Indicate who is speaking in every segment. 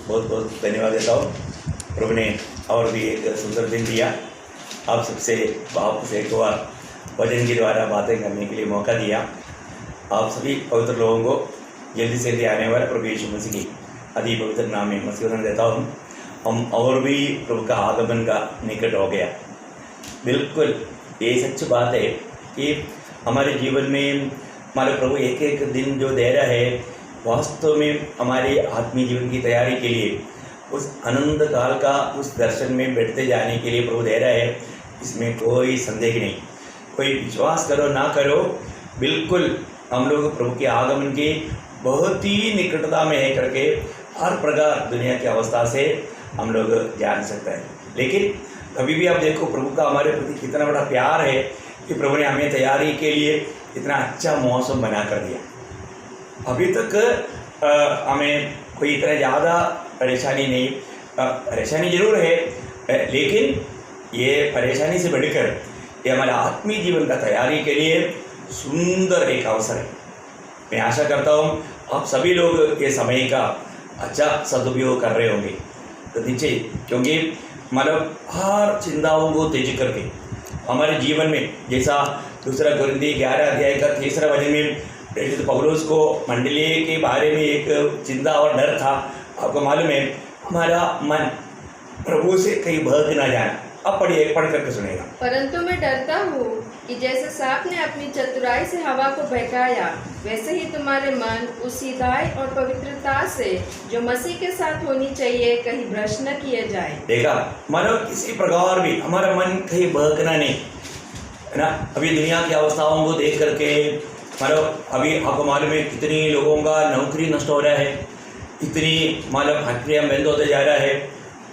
Speaker 1: बहुत बहुत धन्यवाद देता हूँ। प्रभु ने और भी एक सुंदर दिन दिया, आप सबसे बाप से एक बार वचन के द्वारा बातें करने के लिए मौका दिया। आप सभी पवित्र लोगों को जल्दी से जल्दी आने वाले प्रभु यीशु मसीह की अति पवित्र नाम में मसीह देता हूँ। हम और भी प्रभु का आगमन का निकट हो गया। बिल्कुल ये सच बात है कि हमारे जीवन में हमारे प्रभु एक एक दिन जो दे रहा है, वास्तव में हमारे आत्मीय जीवन की तैयारी के लिए, उस आनंद काल का उस दर्शन में बैठते जाने के लिए प्रभु दे रहा है। इसमें कोई संदेह नहीं। कोई विश्वास करो ना करो, बिल्कुल हम लोग प्रभु के आगमन की बहुत ही निकटता में है करके हर प्रकार दुनिया की अवस्था से हम लोग जान सकते हैं। लेकिन कभी भी आप देखो प्रभु का हमारे प्रति कितना बड़ा प्यार है कि प्रभु ने हमें तैयारी के लिए इतना अच्छा मौसम बना कर दिया। अभी तक हमें कोई इतना ज़्यादा परेशानी नहीं, परेशानी ज़रूर है, लेकिन ये परेशानी से बढ़कर ये हमारे आत्मीय जीवन का तैयारी के लिए सुंदर एक अवसर है। मैं आशा करता हूँ आप सभी लोग ये समय का अच्छा सदुपयोग कर रहे होंगे। तो नीचे क्योंकि मतलब हर चिंताओं को तेज करके हमारे जीवन में, जैसा दूसरा कोरिन्थी 11 अध्याय का 3 वचन में प्रेरित पौलुस को मंडली के बारे में एक चिंता और डर था। आपको मालूम है हमारा मन प्रभु से कहीं भाग ना जाना। अब पढ़िए, पढ़ करके सुनेगा।
Speaker 2: परंतु मैं डरता हूँ कि जैसे सांप ने अपनी चतुराई से हवा को बहकाया, वैसे ही तुम्हारे मन उस सीधाई और पवित्रता से जो मसीह के साथ होनी चाहिए कहीं भ्रष्ट न किए जाए।
Speaker 1: देखा, मानो किसी प्रकार भी हमारा मन कहीं बहकना नहीं है ना। अभी दुनिया की अवस्थाओं को देख करके मानो अभी आपको मालूम है कितनी लोगों का नौकरी नष्ट हो रहा है, इतनी मानो फैक्ट्रियाँ बंद होते जा रहा है,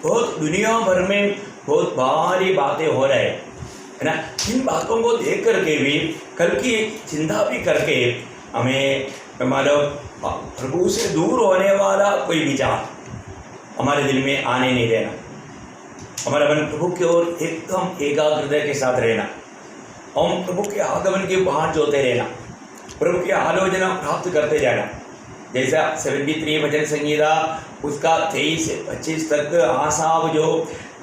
Speaker 1: बहुत दुनिया भर में बहुत भारी बातें हो रहा है ना। इन बातों को देख करके भी कल की चिंता भी करके हमें हमारा प्रभु से दूर होने वाला कोई विचार हमारे दिल में आने नहीं देना। हमारा मन प्रभु की ओर एकदम एकाग्रता के साथ रहना, हम प्रभु के आगमन की बाट जोते रहना, प्रभु की आलोचना प्राप्त करते जाना। जैसा 73 भजन संगीता उसका 23 से 25 तक आसाव जो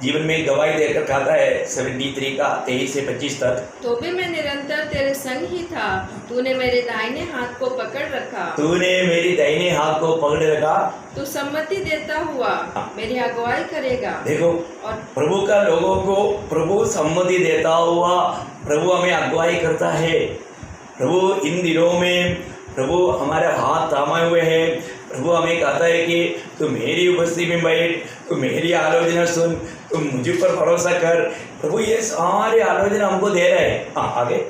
Speaker 1: जीवन में गवाही देकर खाता है, 73 का 23 से 25 तक।
Speaker 2: तो भी मैं निरंतर तेरे संग ही था, तूने मेरे दाहिने हाथ को पकड़ रखा।
Speaker 1: तूने मेरी दाहिने हाथ को पकड़ रखा।
Speaker 2: तू सम्मति देता हुआ मेरी अगुवाई करेगा।
Speaker 1: देखो,
Speaker 2: और
Speaker 1: प्रभु का लोगों को प्रभु सम्मति देता हुआ प्रभु हमें अगुवाई करता है। प्रभु इन दिनों में प्रभु हमारे हाथ थामे हुए हैं। प्रभु हमें कहता है कि तू मेरी उपस्थिति में बैठ, तू मेरी आलोचना सुन, तू मुझ पर भरोसा कर। प्रभु ये सारे आलोचना हमको दे रहे हैं। हाँ, आगे।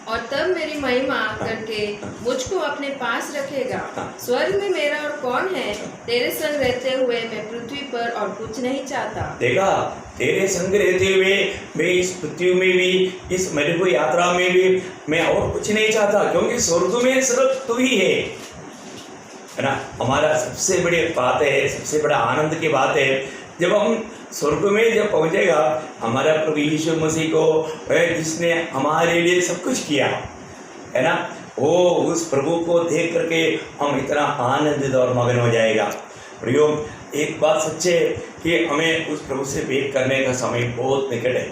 Speaker 2: और तब मेरी महिमा करके मुझको अपने पास रखेगा। स्वर्ग में मेरा और कौन है? तेरे संग रहते हुए मैं पृथ्वी पर और कुछ नहीं चाहता।
Speaker 1: देखा, तेरे संग रहते हुए मैं इस पृथ्वी में भी, इस मरुभ यात्रा में भी मैं और कुछ नहीं चाहता, क्योंकि स्वर्ग में सिर्फ तू ही है ना। हमारा सबसे बड़ी बात है, सबसे बड़ा आनंद की बात है जब हम स्वर्ग में जब पहुंचेगा हमारा प्रभु यीशु मसीह को, जिसने हमारे लिए सब कुछ किया है ना, वो उस प्रभु को देख करके हम इतना आनंदित और मगन हो जाएगा। प्रियो, एक बात सच्चे है कि हमें उस प्रभु से भेंट करने का समय बहुत निकट है।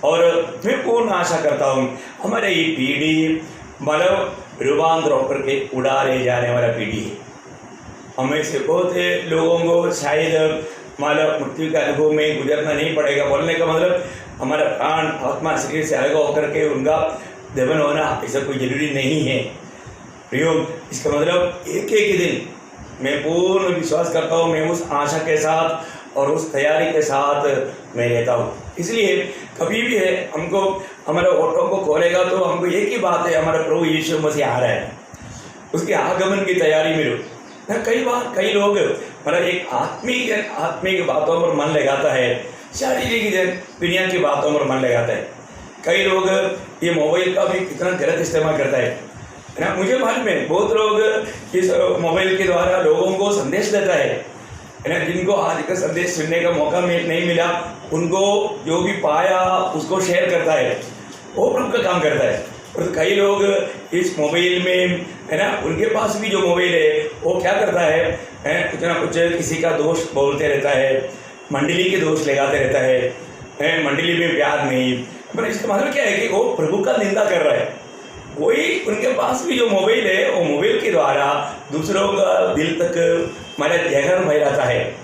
Speaker 1: और मैं पूर्ण आशा करता हूँ हमारे ये पीढ़ी मानव रूपांतर होकर के उड़ा ले जाने वाला पीढ़ी है। हमें से बहुत लोगों को शायद मानव मृत्यु के अनुभव में गुजरना नहीं पड़ेगा। बोलने का मतलब हमारा प्राण आत्मा शरीर से अलग होकर के उनका दफन होना ऐसा कोई जरूरी नहीं है। प्रयोग इसका मतलब एक एक दिन मैं पूर्ण विश्वास करता हूँ, मैं उस आशा के साथ और उस तैयारी के साथ मैं रहता हूँ। इसलिए कभी भी है हमको हमारे ऑटो को खोलेगा तो हमको एक ही बात है, हमारा प्रभु यीशु मसीह आ रहा है, उसके आगमन की तैयारी में रहो। कई बार कई लोग मतलब एक आत्मिक बातों पर मन लगाता है, शारीरिक दुनिया की बातों पर मन लगाता है। कई लोग ये मोबाइल का भी कितना गलत इस्तेमाल करता है ना। मुझे मालूम है बहुत लोग इस मोबाइल के द्वारा लोगों को संदेश देता है ना। जिनको आज का संदेश सुनने का मौका नहीं मिला, उनको जो भी पाया उसको शेयर करता है, वो प्रभु का काम करता है। और कई लोग इस मोबाइल में है ना, उनके पास भी जो मोबाइल है वो क्या करता है, कुछ ना कुछ किसी का दोष बोलते रहता है, मंडली के दोष लगाते रहता है, मंडली में प्यार नहीं। पर इसका मतलब क्या है कि वो प्रभु का निंदा कर रहा है। वही उनके पास भी जो मोबाइल है, वो मोबाइल के द्वारा दूसरों का दिल तक मतलब जहर फैलाता है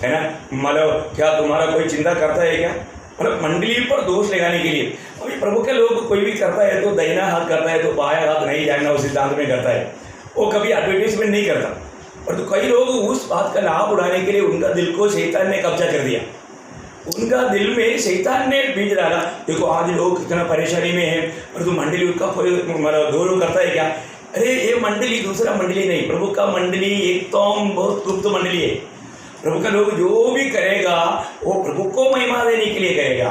Speaker 1: ना। मतलब क्या तुम्हारा कोई चिंता करता है क्या? मतलब मंडली पर दोष लगाने के लिए। अभी प्रभु के लोग कोई भी करता है तो दाहिना हाथ करता है तो बायां हाथ नहीं जानना, उस सिद्धांत में करता है। वो कभी एडवर्टाइजमेंट नहीं करता। और तो कई लोग उस बात का लाभ उड़ाने के लिए उनका दिल को शैतान ने कब्जा कर दिया। उनका दिल में शैतान ने बीज डाला। देखो आज लोग कितना परेशानी में है, और तो मंडली उनका मतलब गौरव करता है क्या? अरे ये मंडली दूसरा मंडली नहीं, प्रभु का मंडली एक तो बहुत गुप्त मंडली है। प्रभु का लोग जो भी करेगा वो प्रभु को महिमा देने के लिए करेगा,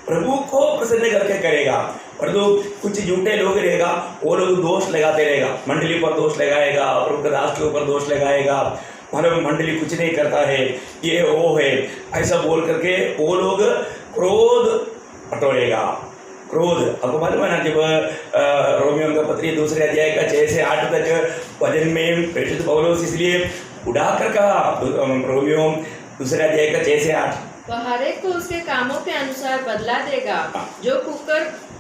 Speaker 1: प्रभु को प्रसन्न करके करेगा। और जो कुछ झूठे लोग रहेगा वो लोग दोष लगाते रहेगा, मंडली पर दोष लगाएगा, प्रभु के दास के ऊपर दोष लगाएगा, मतलब मंडली कुछ नहीं करता है, ये वो है, ऐसा बोल करके वो लोग क्रोध पटोलेगा। क्रोध आपको मालूम है ना, जब रोमियो का पत्री दूसरे अध्याय का 6 से 8 तक वचन में प्रेषित पौलुस इसलिए उड़ा कर कहा, रोमियो दूसरे अध्याय का 6 से 8,
Speaker 2: वह हर एक को उसके कामों के अनुसार बदला देगा।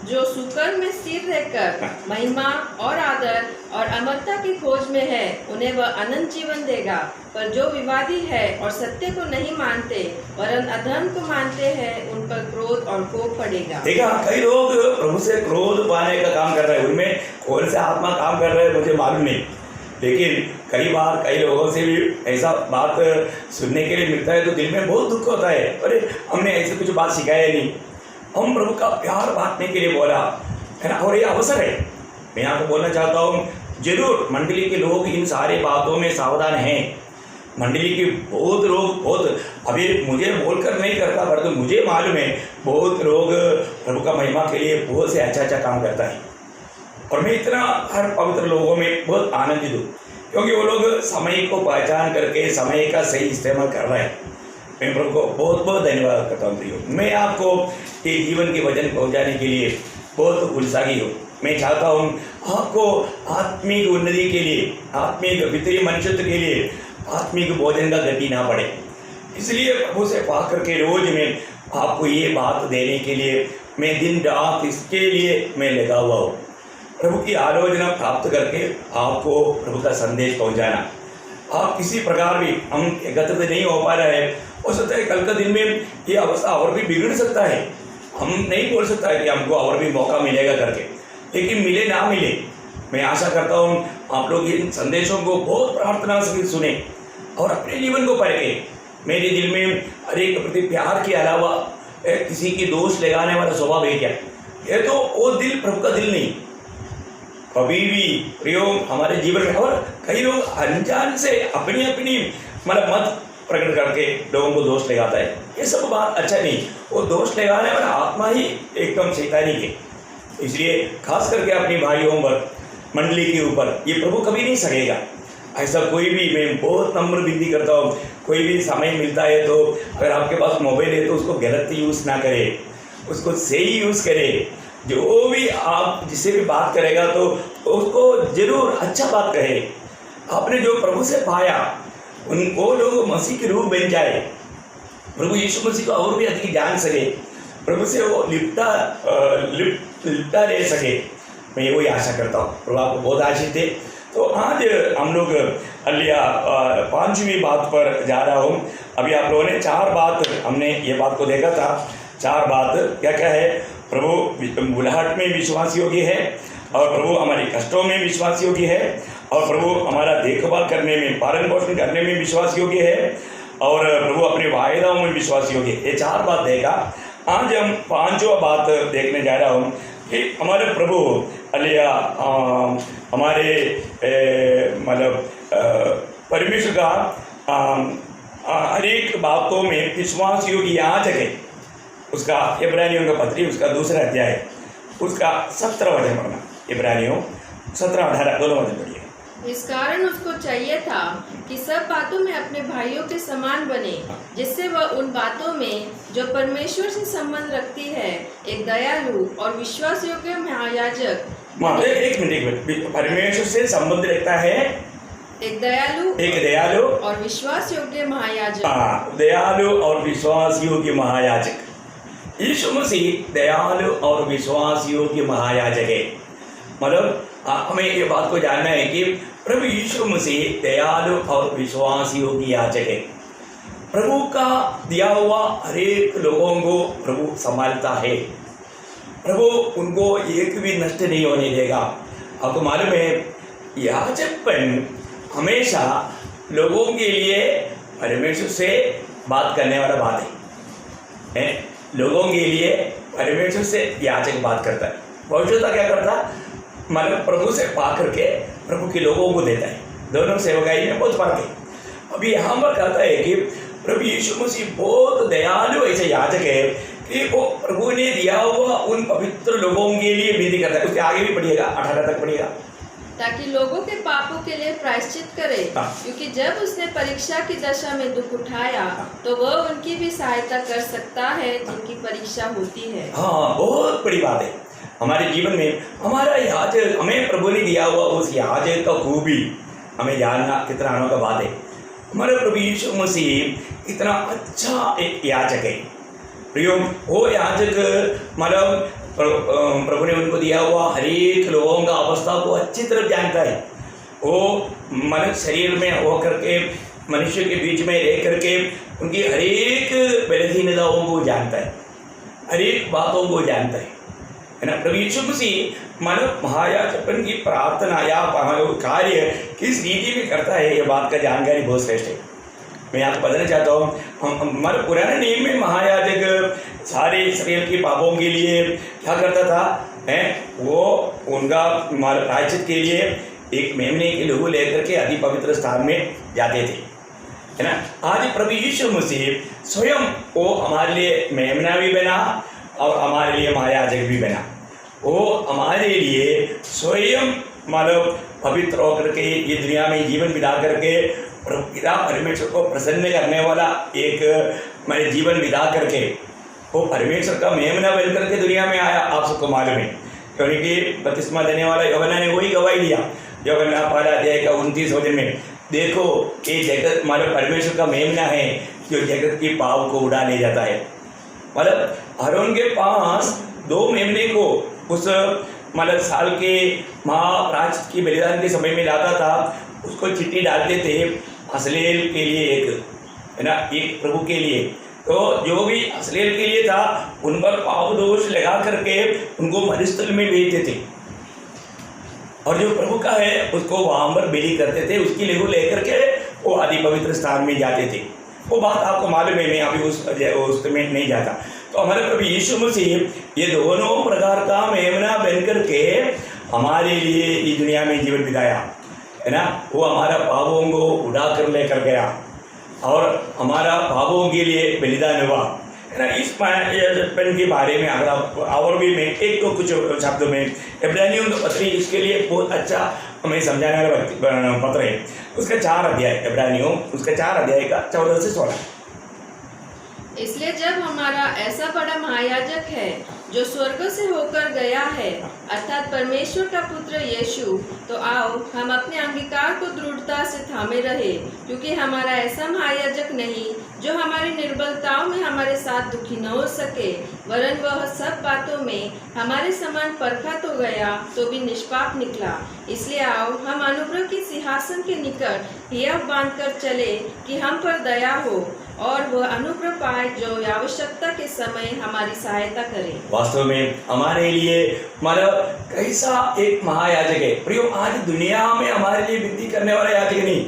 Speaker 2: जो सुकर में स्थिर रहकर महिमा और आदर और अमरता की खोज में है, उन्हें वह अनंत जीवन देगा। पर जो विवादी है और सत्य को नहीं मानते वरन अधर्म को मानते हैं, उन पर क्रोध और कोप पड़ेगा।
Speaker 1: देखा, कई लोग प्रभु से क्रोध पाने का काम कर रहे हैं, उनमें कौन से आत्मा काम कर रहे हैं मुझे मालूम नहीं, लेकिन कई बार कई लोगों से भी ऐसा बात सुनने के लिए मिलता है तो दिल में बहुत दुख होता है। अरे हमने ऐसे कुछ बात सिखाया नहीं, हम प्रभु का प्यार बांटने के लिए बोला है ना, और ये अवसर है। मैं आपको बोलना चाहता हूँ, जरूर मंडली के लोग इन सारे बातों में सावधान हैं। मंडली के बहुत लोग बहुत, अभी मुझे बोलकर नहीं करता पर तो मुझे मालूम है बहुत लोग प्रभु का महिमा के लिए बहुत से अच्छा काम करता है। और मैं इतना हर पवित्र लोगों में बहुत आनंदित हूँ, क्योंकि वो लोग समय को पहचान करके समय का सही इस्तेमाल कर रहे हैं। मैं प्रभु को बहुत बहुत धन्यवाद करता हूँ। मैं आपको ये जीवन के वचन पहुँचाने के लिए बहुत उत्साही हूँ। मैं चाहता हूँ आपको आत्मिक उन्नति के लिए, आत्मिक वित्तीय मनुष्यत्व के लिए आत्मिक भोजन का गति ना पड़े, इसलिए प्रभु से पा करके रोज में आपको ये बात देने के लिए मैं दिन रात इसके लिए मैं लगा हुआ हूँ। प्रभु की आलोचना प्राप्त करके आपको प्रभु का संदेश पहुँचाना। आप किसी प्रकार भी हम एकत्रित नहीं हो पा रहे हैं, हो सकता है कल का दिन में ये अवस्था और भी बिगड़ सकता है। हम नहीं बोल सकता है कि हमको और भी मौका मिलेगा करके, लेकिन मिले ना मिले, मैं आशा करता हूँ आप लोग इन संदेशों को बहुत प्रार्थना से सुने और अपने जीवन को परखें। मेरे दिल में हर एक प्रति प्यार के अलावा किसी की दोष लगाने वाला स्वभाव है क्या? ये तो वो दिल प्रभु का दिल नहीं कभी भी प्रयोग हमारे जीवन में। और कई लोग अनजान से अपनी अपनी मतलब मत प्रकट करके लोगों को दोष लगाता है, ये सब बात अच्छा नहीं। वो दोष लगाने वाला आत्मा ही एकदम शैतानी है। इसलिए खास करके अपनी भाइयों पर, मंडली के ऊपर ये प्रभु कभी नहीं सकेगा। ऐसा कोई भी, मैं बहुत नम्र विनती करता हूँ, कोई भी समय मिलता है तो अगर आपके पास मोबाइल है तो उसको गलत यूज़ ना करे, उसको सही यूज़ करे। जो भी आप जिससे भी बात करेगा तो उसको जरूर अच्छा बात कहे। आपने जो प्रभु से पाया वो लोग मसीह के रूप बन जाए, प्रभु यीशु मसीह को और भी अधिक जान सके, प्रभु से वो लिपटा ले सके। मैं वही आशा करता हूँ। प्रभु आपको बहुत आशीष दे। तो आज हम लोग अलिया 5वीं बात पर जा रहा हूँ। अभी आप लोगों ने 4 बात, हमने ये बात को देखा था। 4 बात क्या क्या है? प्रभु बुलाहट में विश्वास योग्य है, और प्रभु हमारे कष्टों में विश्वास योग्य है, और प्रभु हमारा देखभाल करने में, पालन पोषण करने में विश्वास योग्य है, और प्रभु अपने वायदाओं में विश्वास योग्य है। ये 4 बात देखा। आज हम 5वां बात देखने जा रहा हूँ कि हमारे प्रभु अलिया हमारे मतलब परमेश्वर का हर एक बातों में विश्वास योग्य यहाँ तक है। उसका इब्रानियों का पत्री, उसका 2 अध्याय, उसका 17 वचन पढ़ना। इब्रानियों 17-18 दोनों वचन पढ़िए।
Speaker 2: इस कारण उसको चाहिए था कि सब बातों में अपने भाइयों के समान बने, जिससे वह उन बातों में जो परमेश्वर से संबंध रखती है एक दयालु और विश्वास योग्य महायाजक।
Speaker 1: एक मिनट, परमेश्वर से संबंध रखता है
Speaker 2: एक दयालु और विश्वास योग्य महायाजक।
Speaker 1: दयालु और विश्वास योग्य महायाजक। यीशु मसीह दयालु और विश्वास योग्य महायाजक है। मतलब हमें ये बात को जानना है कि प्रभु यीशु मसीह दयालु और विश्वास योग्य याजक है। प्रभु का दिया हुआ हर एक लोगों को प्रभु संभालता है। प्रभु उनको एक भी नष्ट नहीं होने देगा। आपको मालूम है, याजकपन हमेशा लोगों के लिए परमेश्वर से बात करने वाला बात है। लोगों के लिए परमेश्वर से याजक बात करता है। पवित्रता क्या करता है? मतलब प्रभु से पा करके प्रभु के लोगों को देता है। दोनों सेवकाई में बहुत फर्क है। अभी यहाँ पर कहता है कि प्रभु यीशु मसीह बहुत दयालु ऐसे याजक है कि वो प्रभु ने दिया हुआ उन पवित्र लोगों के लिए विनती करता है। उसके आगे भी पढ़िएगा, 18 तक पढ़िएगा।
Speaker 2: ताकि लोगों के पापों के लिए प्रायश्चित करे, क्योंकि जब उसने परीक्षा की दशा में दुख उठाया तो वह उनकी भी सहायता कर सकता है जिनकी परीक्षा होती है।
Speaker 1: हाँ, बहुत बड़ी बात है। हमारे जीवन में हमारा याजक, हमें प्रभु ने दिया हुआ उस याजक का खूबी हमें जानना कितना अनोखा बात है। हमारे प्रभु यीशु मसीह इतना अच्छा एक याजक है। प्रियो, वो याजक मतलब प्रभु ने उनको दिया हुआ हर एक लोगों का अवस्था को अच्छी तरह जानता है। वो मनुष्य शरीर में हो करके मनुष्य के बीच में रह करके उनकी हर एक बलहीनताओं को जानता है, हर एक बातों को जानता है ना। प्रभु यीशु मसीह मानव महायाजकपन की प्रार्थना या कार्य किस रीति में करता है, ये बात का जानकारी बहुत श्रेष्ठ है। मैं आपको बताना चाहता हूँ, हमारे पुराने नियम में महायाजक सारे शरीर के पापों के लिए क्या करता था? वो उनका प्रायश्चित के लिए एक मेमने के लहू लेकर के अति पवित्र स्थान में जाते थे, है ना। आज प्रभु यीशु मसीह स्वयं वो हमारे लिए मेमना भी बना और हमारे लिए महायाजक भी बना। वो हमारे लिए स्वयं मानव पवित्र होकर के ये दुनिया में जीवन बिता करके पिता परमेश्वर को प्रसन्न करने वाला एक मेरे जीवन बिता करके वो परमेश्वर का मेमना बन करके दुनिया में आया। आप सबको मालूम है, क्योंकि बपतिस्मा देने वाला यूहन्ना ने वही गवाही दिया। यूहन्ना 1 अध्याय का 29 वचन में, देखो ये जगत मानव परमेश्वर का मेमना है जो जगत की पाप को उड़ा ले जाता है। मतलब हरोन के पास 2 मेमने को उस मतलब साल के महाप्रायश्चित की बलिदान के समय में लाता था। उसको चिट्ठी डालते थे अश्लील के लिए एक, है ना, एक प्रभु के लिए। तो जो भी अश्लील के लिए था उन पर पाप दोष लगा करके उनको मरुस्थल में भेजते थे, और जो प्रभु का है उसको वहाँ पर बलि करते थे। उसकी लहू लेकर के वो अति पवित्र स्थान में जाते थे। वो बात आपको मालूम है, मैं अभी उस में नहीं जाता। तो हमारे प्रभु यीशु मसीह ये दोनों प्रकार का मेमना बन करके हमारे लिए इस दुनिया में जीवन बिताया, है ना। वो हमारा पापों को उड़ा कर लेकर गया और हमारा पापों के लिए बलिदान हुआ, है ना। इस याजकपन के बारे में अगर और भी मैं एक तो कुछ शब्दों में इब्रानियों का पत्री इसके लिए बहुत अच्छा हमें समझाने वाला पत्र है। उसका 4 अध्याय, इब्रानियों उसका 4 अध्याय का 14 से 16।
Speaker 2: इसलिए जब हमारा ऐसा बड़ा महायाजक है जो स्वर्ग से होकर गया है, अर्थात परमेश्वर का पुत्र यीशु, तो आओ हम अपने अंगीकार को दृढ़ता से थामे रहे, क्योंकि हमारा ऐसा महायाजक नहीं जो हमारी निर्बलताओं में हमारे साथ दुखी न हो सके, वरन वह सब बातों में हमारे समान परखा तो गया तो भी निष्पाप निकला। इसलिए आओ हम अनुग्रह के सिंहासन के निकट हियाव बांधकर चले कि हम पर दया हो और वह अनुग्रह पाए जो आवश्यकता के समय हमारी सहायता करे।
Speaker 1: वास्तव में हमारे लिए मतलब कैसा एक महायाजक है। प्रियो, आज दुनिया में हमारे लिए विनती करने वाला याजक नहीं,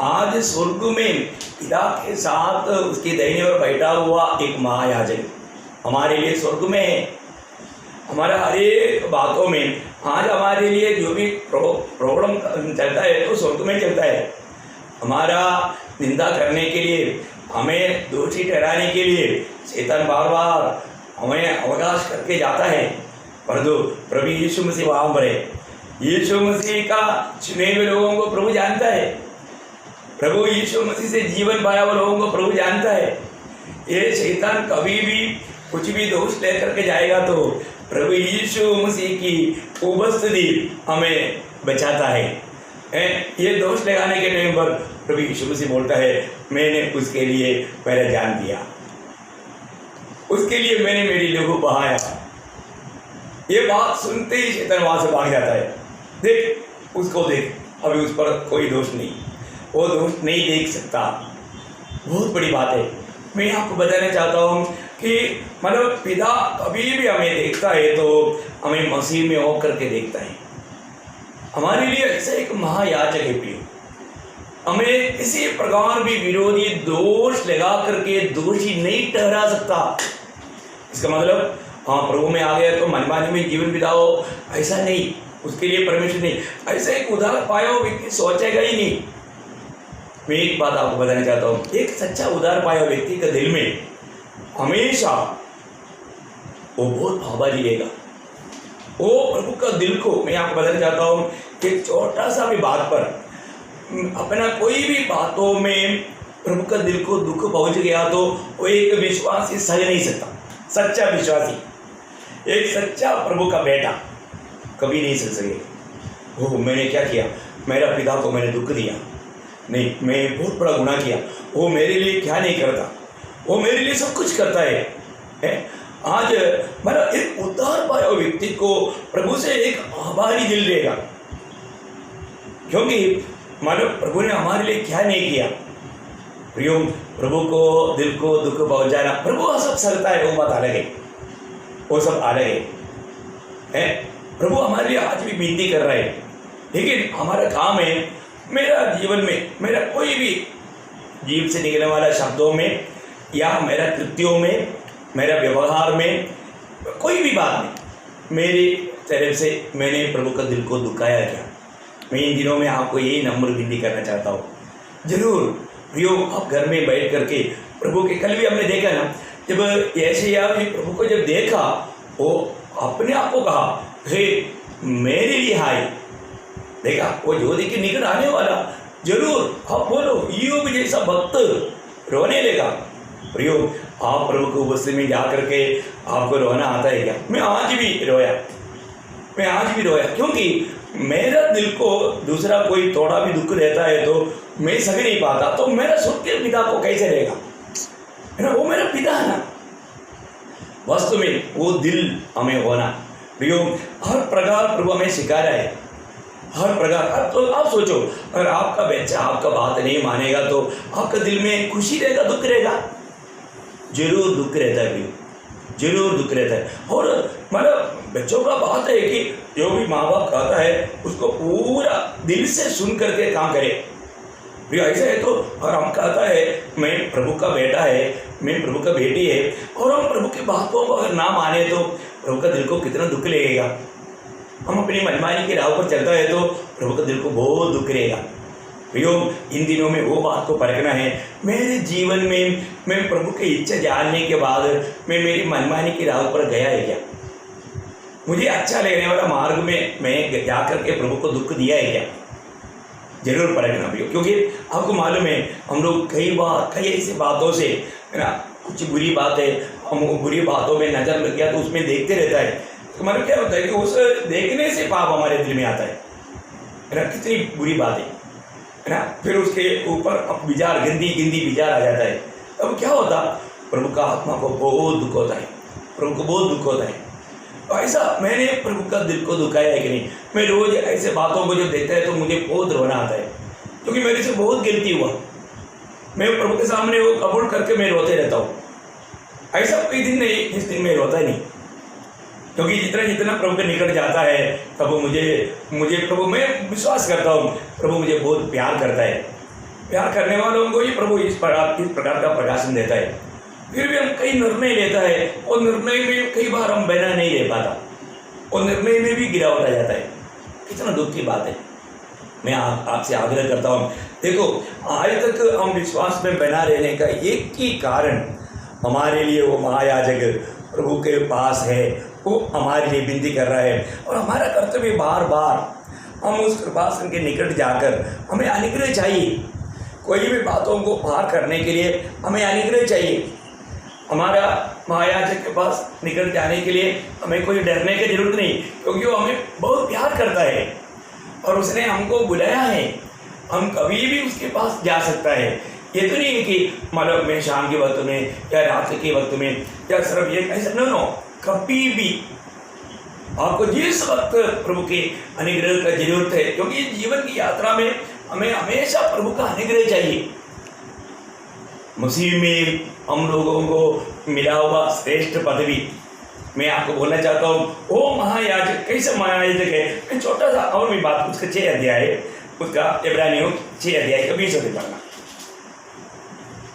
Speaker 1: आज स्वर्ग में पिता के साथ उसकी दाहिने ओर बैठा हुआ एक महायाजक हमारे लिए स्वर्ग में है। हमारा हर एक बातों में आज हमारे लिए जो भी प्रॉब्लम चलता है तो स्वर्ग में चलता है। हमारा निंदा करने के लिए, हमें दोषी ठहराने के लिए शैतान बार बार हमें अवकाश करके जाता है, परंतु प्रभु यीशु मसीह वहाँ पर है। यीशु मसीह का चुने हुए लोगों को प्रभु जानता है। प्रभु यीशु मसीह से जीवन पाया हुआ लोगों को प्रभु जानता है। ये शैतान कभी भी कुछ भी दोष लेकर के जाएगा तो प्रभु यीशु मसीह की उपस्थिति हमें बचाता है। ये दोष लगाने के टाइम पर प्रभु यीशु मसीह बोलता है, मैंने उसके लिए मेरा जान दिया, उसके लिए मैंने मेरी लहू बहाया। ये बात सुनते ही शैतान वहां से भाग जाता है। देख उसको, देख अभी उस पर कोई दोष नहीं, वो दोष नहीं देख सकता। बहुत बड़ी बात है। मैं आपको बताना चाहता हूँ कि मतलब पिता कभी भी हमें देखता है तो हमें मसीह में होकर के देखता है। हमारे लिए ऐसा एक महायाजक है प्रिय, हमें किसी प्रकार भी विरोधी दोष लगा करके दोषी नहीं ठहरा सकता। इसका मतलब हाँ प्रभु में आ गया तो मनमानी में जीवन बिताओ, ऐसा नहीं, उसके लिए परमेश्वर नहीं, ऐसा एक उदार पाया हुआ व्यक्ति सोचेगा ही नहीं। मैं एक बात आपको बताना चाहता हूँ, एक सच्चा उदार पाया व्यक्ति के दिल में हमेशा वो बहुत आभारी रहेगा। वो प्रभु का दिल को, मैं आपको बताना चाहता हूँ कि छोटा सा भी बात पर अपना कोई भी बातों में प्रभु का दिल को दुख पहुंच गया तो वो एक विश्वासी सह नहीं सकता। सच्चा विश्वासी, एक सच्चा प्रभु का बेटा कभी नहीं सह सके। वो मैंने क्या किया, मेरा पिता को मैंने दुख दिया, नहीं मैं बहुत बड़ा गुनाह किया, वो मेरे लिए क्या नहीं करता, वो मेरे लिए सब कुछ करता है। आज मतलब एक उद्धार पाया व्यक्ति को प्रभु से एक आभारी दिल रहेगा, क्योंकि मानो प्रभु ने हमारे लिए क्या नहीं किया। प्रियो, प्रभु को दिल को दुख पहुंचाना, प्रभु सब सकता है, वो बात अलग है, वो सब अलग है। प्रभु हमारे लिए आज भी विनती कर रहे हैं, लेकिन हमारा काम है, मेरा जीवन में, मेरा कोई भी जीव से निकलने वाला शब्दों में या मेरा कृत्यों में, मेरा व्यवहार में, कोई भी बात में मेरी तरफ से मैंने प्रभु का दिल को दुखाया क्या। मैं इन दिनों में आपको यही नम्र विनती करना चाहता हूँ। जरूर प्रियो, आप घर में बैठ करके प्रभु के, कल भी हमने देखा ना, जब यशायाह भी प्रभु को जब देखा, वो अपने आप को कहा, हे मेरे लिए हाय, देखा वो ज्योति के निकट आने वाला, जरूर आप बोलो, ईयोब जैसा भक्त रोने लगा। प्रियो, आप प्रभु को उपस्थिति में जा करके आपको रोना आता है क्या? मैं आज भी रोया, मैं आज भी रोया, क्योंकि मेरा दिल को दूसरा कोई थोड़ा भी दुख रहता है तो मैं सह नहीं पाता, तो मेरा स्वर्गीय पिता को कैसे रहेगा, है ना, वो मेरा पिता है ना। वास्तव में वो दिल हमें होना प्रियो, हर प्रकार प्रभु हमें सिखा रहा है, हर प्रकार। तो आप सोचो, अगर आपका बच्चा आपका बात नहीं मानेगा तो आपका दिल में खुशी रहेगा, दुख रहेगा? जरूर दुख रहता है प्रियो, जरूर दुख रहता है। और मतलब बच्चों का बात है कि जो भी माँ बाप कहता है उसको पूरा दिल से सुन करके काम करे। प्रियो ऐसा है तो, और हम कहता है मैं प्रभु का बेटा है, मैं प्रभु का बेटी है, और हम प्रभु की बातों को अगर ना माने तो प्रभु का दिल को कितना दुख लगेगा। हम अपनी मनमानी की राह पर चलता है तो प्रभु का दिल को बहुत दुख रहेगा। प्रियो, इन दिनों में वो बात को परखना है, मेरे जीवन में मैं प्रभु की इच्छा जानने के बाद मैं मेरी मनमानी की राह पर गया है क्या? मुझे अच्छा लगने वाला मार्ग में मैं जा करके प्रभु को दुख दिया है क्या? जरूर परखना प्रियो, क्योंकि आपको मालूम है हम लोग कई बार कई ऐसी बातों से, है ना, कुछ बुरी बात है, हम बुरी बातों में नजर लग गया तो उसमें देखते रहता है, तो मतलब क्या होता है कि उस देखने से पाप हमारे दिल में आता है ना, कितनी बुरी बात है ना। फिर उसके ऊपर अब विचार, गंदी विचार आ जाता है, तब क्या होता, प्रभु का आत्मा को बहुत दुख होता है, प्रभु को बहुत दुख होता है। तो ऐसा मैंने प्रभु का दिल को दुखाया है कि नहीं? मैं रोज ऐसे बातों को जब देखता है तो मुझे बहुत रोना आता है, क्योंकि मेरे से बहुत गिल्टी हुआ, मैं प्रभु के सामने वो कबूल करके मैं रोते रहता हूँ। ऐसा कोई दिन नहीं जिस दिन मैं रोता ही नहीं, क्योंकि जितना जितना प्रभु के निकट जाता है तब मुझे प्रभु, मैं विश्वास करता हूँ प्रभु मुझे बहुत प्यार करता है। प्यार करने वालों को ही प्रभु इस प्रकार का प्रकाशन देता है। फिर भी हम कई निर्णय लेता है, और निर्णय में कई बार हम बना नहीं ले पाता, और निर्णय में भी गिरावट आ जाता है। कितना दुख की बात है। मैं आपसे आग्रह करता हूँ, देखो आज तक हम विश्वास में बना रहने का एक ही कारण हमारे लिए वो महायाजक प्रभु के पास है, वो हमारे लिए विनती कर रहा है, और हमारा कर्तव्य बार बार हम उस कृपासन के निकट जाकर हमें अनुग्रह चाहिए। कोई भी बातों को पार करने के लिए हमें अनुग्रह चाहिए। हमारा महायाजक के पास निकट जाने के लिए हमें कोई डरने की जरूरत नहीं, क्योंकि वो हमें बहुत प्यार करता है। और उसने हमको बुलाया है, हम कभी भी उसके पास जा सकता है। ये तो नहीं है कि मतलब मैं शाम के वक्त में या रात के वक्त में या सिर्फ ये ऐसा, नो, कभी भी आपको जिस वक्त प्रभु के अनुग्रह का जरूरत है, क्योंकि जीवन की यात्रा में हमें हमेशा प्रभु का अनुग्रह चाहिए। मसीह में हम लोगों को मिला हुआ श्रेष्ठ पदवी मैं आपको बोलना चाहता हूँ। वो महायाजक कैसे महायाजक है, मैं छोटा सा और भी बात, उसका 6 अध्याय उसका इब्रानियों 6 अध्याय का 20 से पढ़ना,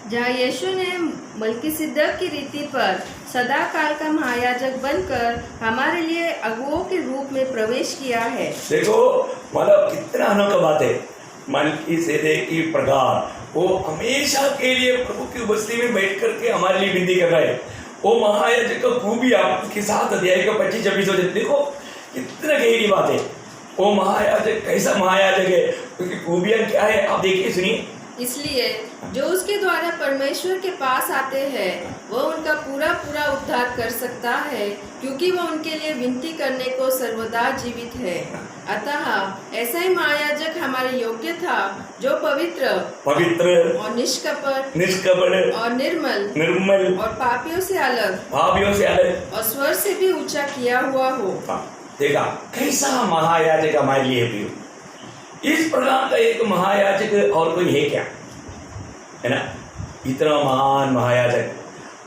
Speaker 2: जहाँ यीशु ने मलकीसिदक की रीति पर सदा काल का महायाजक बनकर हमारे लिए अगुओं के रूप में प्रवेश किया है।
Speaker 1: देखो मतलब कितना अनोखा बात है। मलकीसिदक की प्रकार वो हमेशा के लिए प्रभु की उपस्थिति में बैठ करके हमारे लिए विनती कर रहा है। वो महायाजक का खूबी आप उसके 7 अध्याय का 25-26 देखो, कितना गहरी बात है। वो महायाजक कैसा महायाजक है, उसकी खूबियाँ क्या है, आप देखिए सुनिए।
Speaker 2: इसलिए जो उसके द्वारा परमेश्वर के पास आते हैं वह उनका पूरा पूरा उद्धार कर सकता है, क्योंकि वह उनके लिए विनती करने को सर्वदा जीवित है। अतः ऐसा ही महायाजक हमारे योग्य था, जो पवित्र
Speaker 1: और
Speaker 2: निष्कपट और निर्मल और पापियों से अलग और स्वर से भी ऊंचा किया हुआ हो।
Speaker 1: देखा कैसा महायाजक हमारे लिए भी, इस प्रकार का एक महायाजक और कोई है क्या, है ना, इतना महान महायाजक,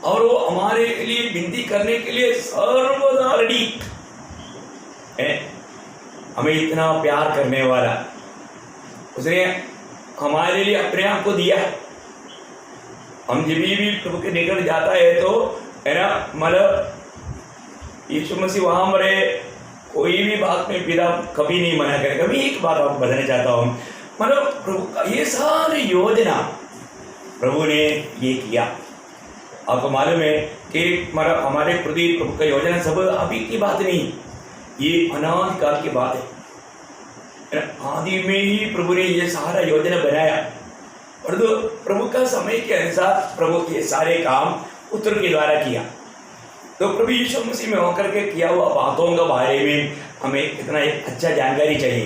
Speaker 1: और वो हमारे लिए विनती करने के लिए सर्वदा रेडी है, हमें इतना प्यार करने वाला, उसने हमारे लिए अपने आप को दिया। हम जब भी प्रभु के निकट जाता है तो है ना, मतलब यीशु मसीह वहाँ मरे, कोई भी बात में पिता कभी नहीं मना करेगा। कभी एक बात आपको बताना चाहता हूँ, मतलब प्रभु का ये सारी योजना प्रभु ने ये किया। आपको मालूम है कि मतलब हमारे प्रति प्रभु का योजना सब अभी की बात नहीं, ये अनादि काल की बात है। आदि में ही प्रभु ने ये सारा योजना बनाया, और तो प्रभु का समय के अनुसार प्रभु ये सारे काम पुत्र के द्वारा किया। तो प्रभु यीशु मसीह में होकर के किया हुआ बातों के बारे में हमें इतना एक अच्छा जानकारी चाहिए।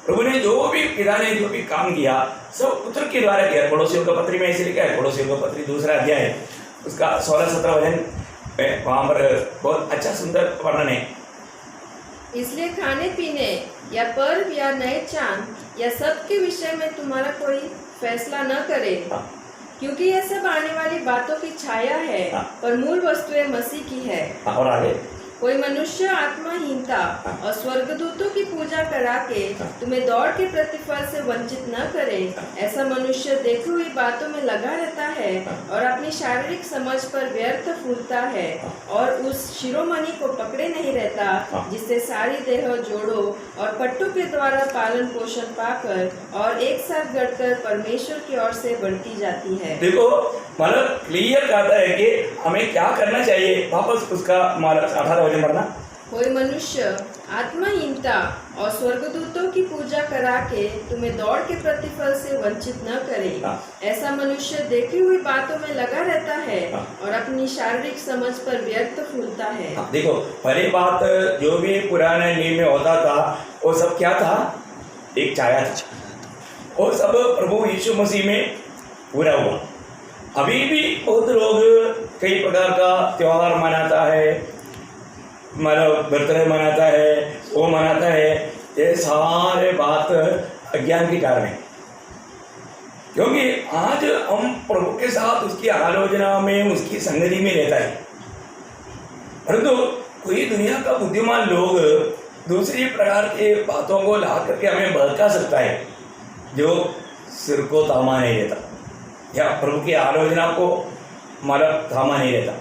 Speaker 1: प्रभु ने जो भी पिता ने जो भी काम किया सब पुत्र के द्वारा किया। पड़ोसियों का पत्री में ऐसे लिखा है, पड़ोसियों का पत्री 2 अध्याय उसका 16-17 वचन, वहाँ पर बहुत अच्छा सुंदर वर्णन है।
Speaker 2: इसलिए खाने पीने या पर्व या नए चांद या सब के विषय में तुम्हारा कोई फैसला न करे, क्योंकि यह सब आने वाली बातों की छाया है, पर मूल वस्तुएं मसीह की है।
Speaker 1: और आगे,
Speaker 2: कोई मनुष्य आत्माहीनता और स्वर्गदूतों की पूजा करा के तुम्हें दौड़ के प्रतिफल से वंचित न करे। ऐसा मनुष्य देखी हुई बातों में लगा रहता है और अपनी शारीरिक समझ पर व्यर्थ फूलता है, और उस शिरोमणि को पकड़े नहीं रहता, जिससे सारी देह जोड़ों और पट्टों के द्वारा पालन पोषण पाकर और एक साथ गढ़कर परमेश्वर की ओर से बढ़ती जाती है।
Speaker 1: देखो मतलब क्लियर कहता है कि हमें क्या करना चाहिए। वापस उसका 18 वचन पढ़ना।
Speaker 2: कोई मनुष्य आत्माहीनता और स्वर्गदूतों की पूजा करा के तुम्हें दौड़ के प्रतिफल से वंचित न करे। ऐसा मनुष्य देखी हुई बातों में लगा रहता है और अपनी शारीरिक समझ पर व्यर्थ फूलता है।
Speaker 1: देखो पहली बात, जो भी पुराने नियम में होता था वो सब क्या था, एक छाया था, वो सब प्रभु यीशु मसीह में पूरा हुआ। अभी भी बहुत लोग कई प्रकार का त्योहार मनाता है, मतलब बर्थडे मनाता है, वो मनाता है, ये सारे बात अज्ञान के कारण है। क्योंकि आज हम प्रभु के साथ उसकी आलोचना में, उसकी संगति में रहता है, परंतु कोई दुनिया का बुद्धिमान लोग दूसरी प्रकार के बातों को ला करके हमें बहका सकता है, जो सिर को थामा नहीं रहता या प्रभु की आलोचना को मतलब थामा नहीं रहता।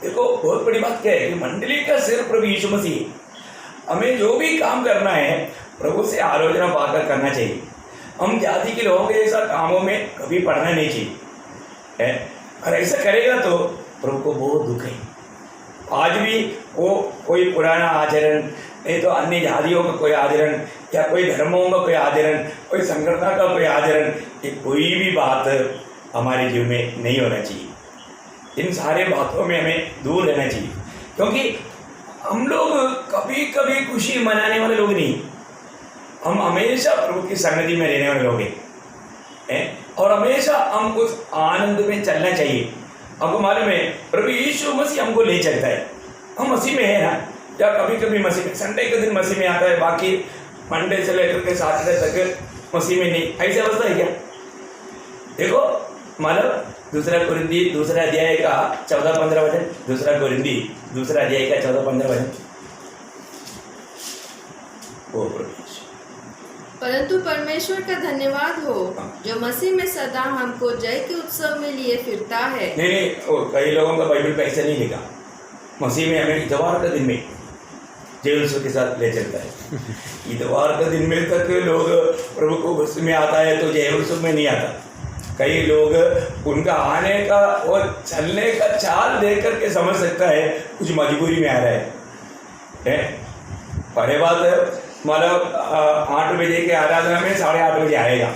Speaker 1: देखो बहुत बड़ी बात क्या है कि मंडली का सिर प्रभु यीशु मसीह। हमें जो भी काम करना है प्रभु से आलोचना पाकर करना चाहिए। हम जाति के लोगों के जैसा कामों में कभी पढ़ना नहीं चाहिए है, और ऐसा करेगा तो प्रभु को बहुत दुख है। आज भी वो कोई पुराना आचरण, नहीं तो अन्य जातियों का कोई आचरण या कोई धर्मों का कोई आचरण, कोई संगठन का कोई आचरण, ये कोई भी बात हमारे जीवन में नहीं होना चाहिए। इन सारे बातों में हमें दूर रहना चाहिए, क्योंकि हम लोग कभी कभी खुशी मनाने वाले लोग नहीं। हम हमेशा प्रभु की संगति में रहने वाले लोग हैं और हमेशा हम उस आनंद में चलना चाहिए। हमको मालूम है प्रभु यीशु मसीह हमको ले चलता है, हम मसीह में है ना। या कभी कभी मसीह में, संडे के दिन मसीह में आता है, बाकी मंडे से लेकर के सैटरडे तक मसीह में नहीं, ऐसी अवस्था है क्या? देखो मतलब दूसरा कोरिंथी दूसरा अध्याय का 14-15 वचन, दूसरा कोरिंथी दूसरा अध्याय का 14-15 वचन। ओ
Speaker 2: परंतु परमेश्वर का धन्यवाद हो जो मसीह में सदा हमको जय के उत्सव में लिए फिरता है।
Speaker 1: नहीं, कई लोगों का बाइबल पे ऐसा नहीं लिखा। मसीह में हमें इतवार के दिन में जय उत्सव के साथ ले चलता है। इतवार के दिन में तक लोग प्रभु को मसीह में आता है तो जय उत्सव में नहीं आता। कई लोग उनका आने का और चलने का चाल देख करके समझ सकता है कुछ मजबूरी में आ रहा है। पहले बात मतलब 8 बजे के आराधना में 8:30 बजे आएगा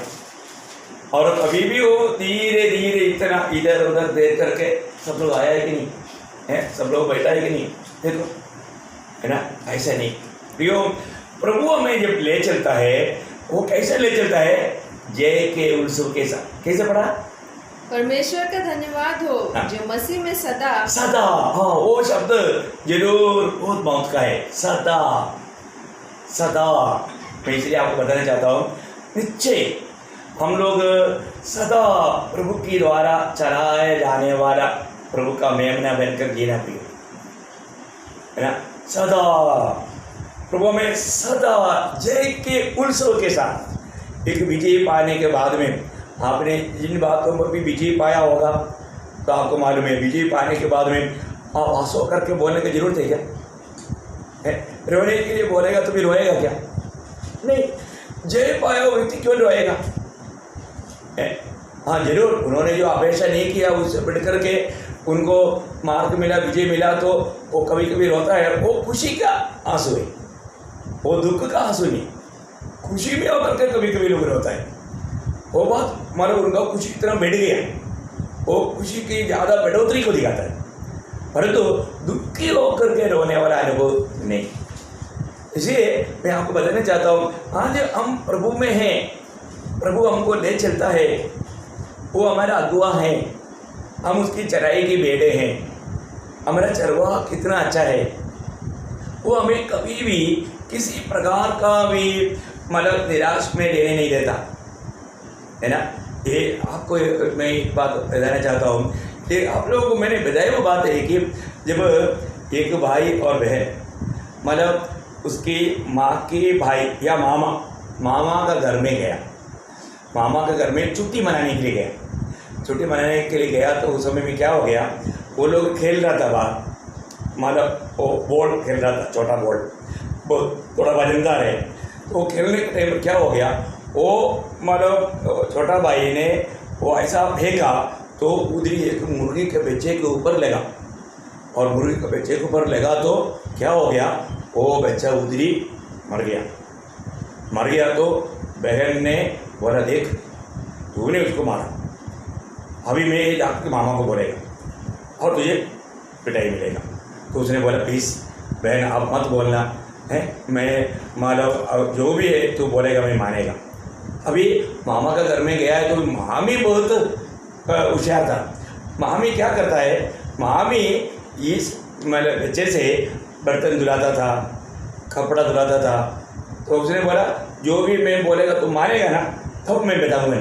Speaker 1: और कभी भी वो धीरे धीरे इतना इधर उधर देख करके सब लोग आया है कि नहीं है, सब लोग बैठा है कि नहीं, देखो है ना, ऐसा नहीं। प्रियो प्रभु हमें जब ले चलता है वो कैसे ले चलता है? जय के उत्सव के साथ। कैसे पढ़ा?
Speaker 2: परमेश्वर का धन्यवाद हो जो मसीह में सदा
Speaker 1: सदा, हाँ वो शब्द जरूर बहुत मौत का है, सदा सदा। मैं इसलिए आपको बताना चाहता हूँ, निश्चय हम लोग सदा प्रभु की द्वारा चलाए जाने वाला प्रभु का मेमना बनकर जीना प्रिय है ना। सदा प्रभु में सदा जय के उत्सव के साथ एक विजय पाने के बाद में, आपने जिन बातों में भी विजय पाया होगा तो आपको मालूम है विजय पाने के बाद में आप हंसो करके बोलने की जरूरत है क्या? रोने के लिए बोलेगा तो भी रोएगा क्या? नहीं। जय पाया हुआ व्यक्ति क्यों रोएगा? हाँ जरूर, उन्होंने जो अपेक्षा नहीं किया उससे बढ़ करके उनको मार्ग मिला, विजय मिला तो वो कभी कभी रोता है। वो खुशी का आंसू है, वो दुख का आंसू नहीं। खुशी में होकर के कभी कभी लोग रोता है। वो बात मतलब उनका खुशी इतना बढ़ गया, वो खुशी की ज़्यादा बढ़ोतरी को दिखाता है, परंतु दुखी होकर के रोने वाला अनुभव नहीं। इसलिए मैं आपको बताना चाहता हूँ, आज हम प्रभु में हैं, प्रभु हमको ले चलता है, वो हमारा अगुआ है, हम उसकी चराई की भेड़े हैं। हमारा चरवाहा कितना अच्छा है, वो हमें कभी भी किसी प्रकार का भी मतलब निराश में लेने नहीं देता है ना। ये आपको मैं एक बात बताना चाहता हूँ कि आप लोगों को मैंने बताई वो बात है कि जब एक भाई और बहन मतलब उसकी माँ के भाई या मामा का घर में गया, मामा के घर में छुट्टी मनाने के लिए गया। छुट्टी मनाने के लिए गया तो उस समय में क्या हो गया, वो लोग खेल रहा था बाहर, मतलब वो बॉल खेल रहा था, छोटा बॉल, बहुत थोड़ा वजनदार है। तो खेलने के टाइम पर क्या हो गया, वो मतलब छोटा भाई ने वो ऐसा फेंका तो उधरी एक मुर्गी के बच्चे के ऊपर लगा, और मुर्गी के बच्चे के ऊपर लगा तो क्या हो गया, वो बच्चा उधरी मर गया। तो बहन ने बोला, देख तूने उसको मारा, अभी मैं जाकर मामा को बोलेगा और तुझे पिटाई मिलेगा। तो उसने बोला, प्लीज़ बहन आप मत बोलना है, मैं मतलब जो भी है तू बोलेगा मैं मानेगा। अभी मामा का घर में गया है तो मामी बहुत होशियार था। मामी क्या करता है, मामी इस मतलब बच्चे से बर्तन धुलाता था, कपड़ा धुलाता था। तो उसने बोला जो भी मैं बोलेगा तो मानेगा ना, तब मैं बताऊँगा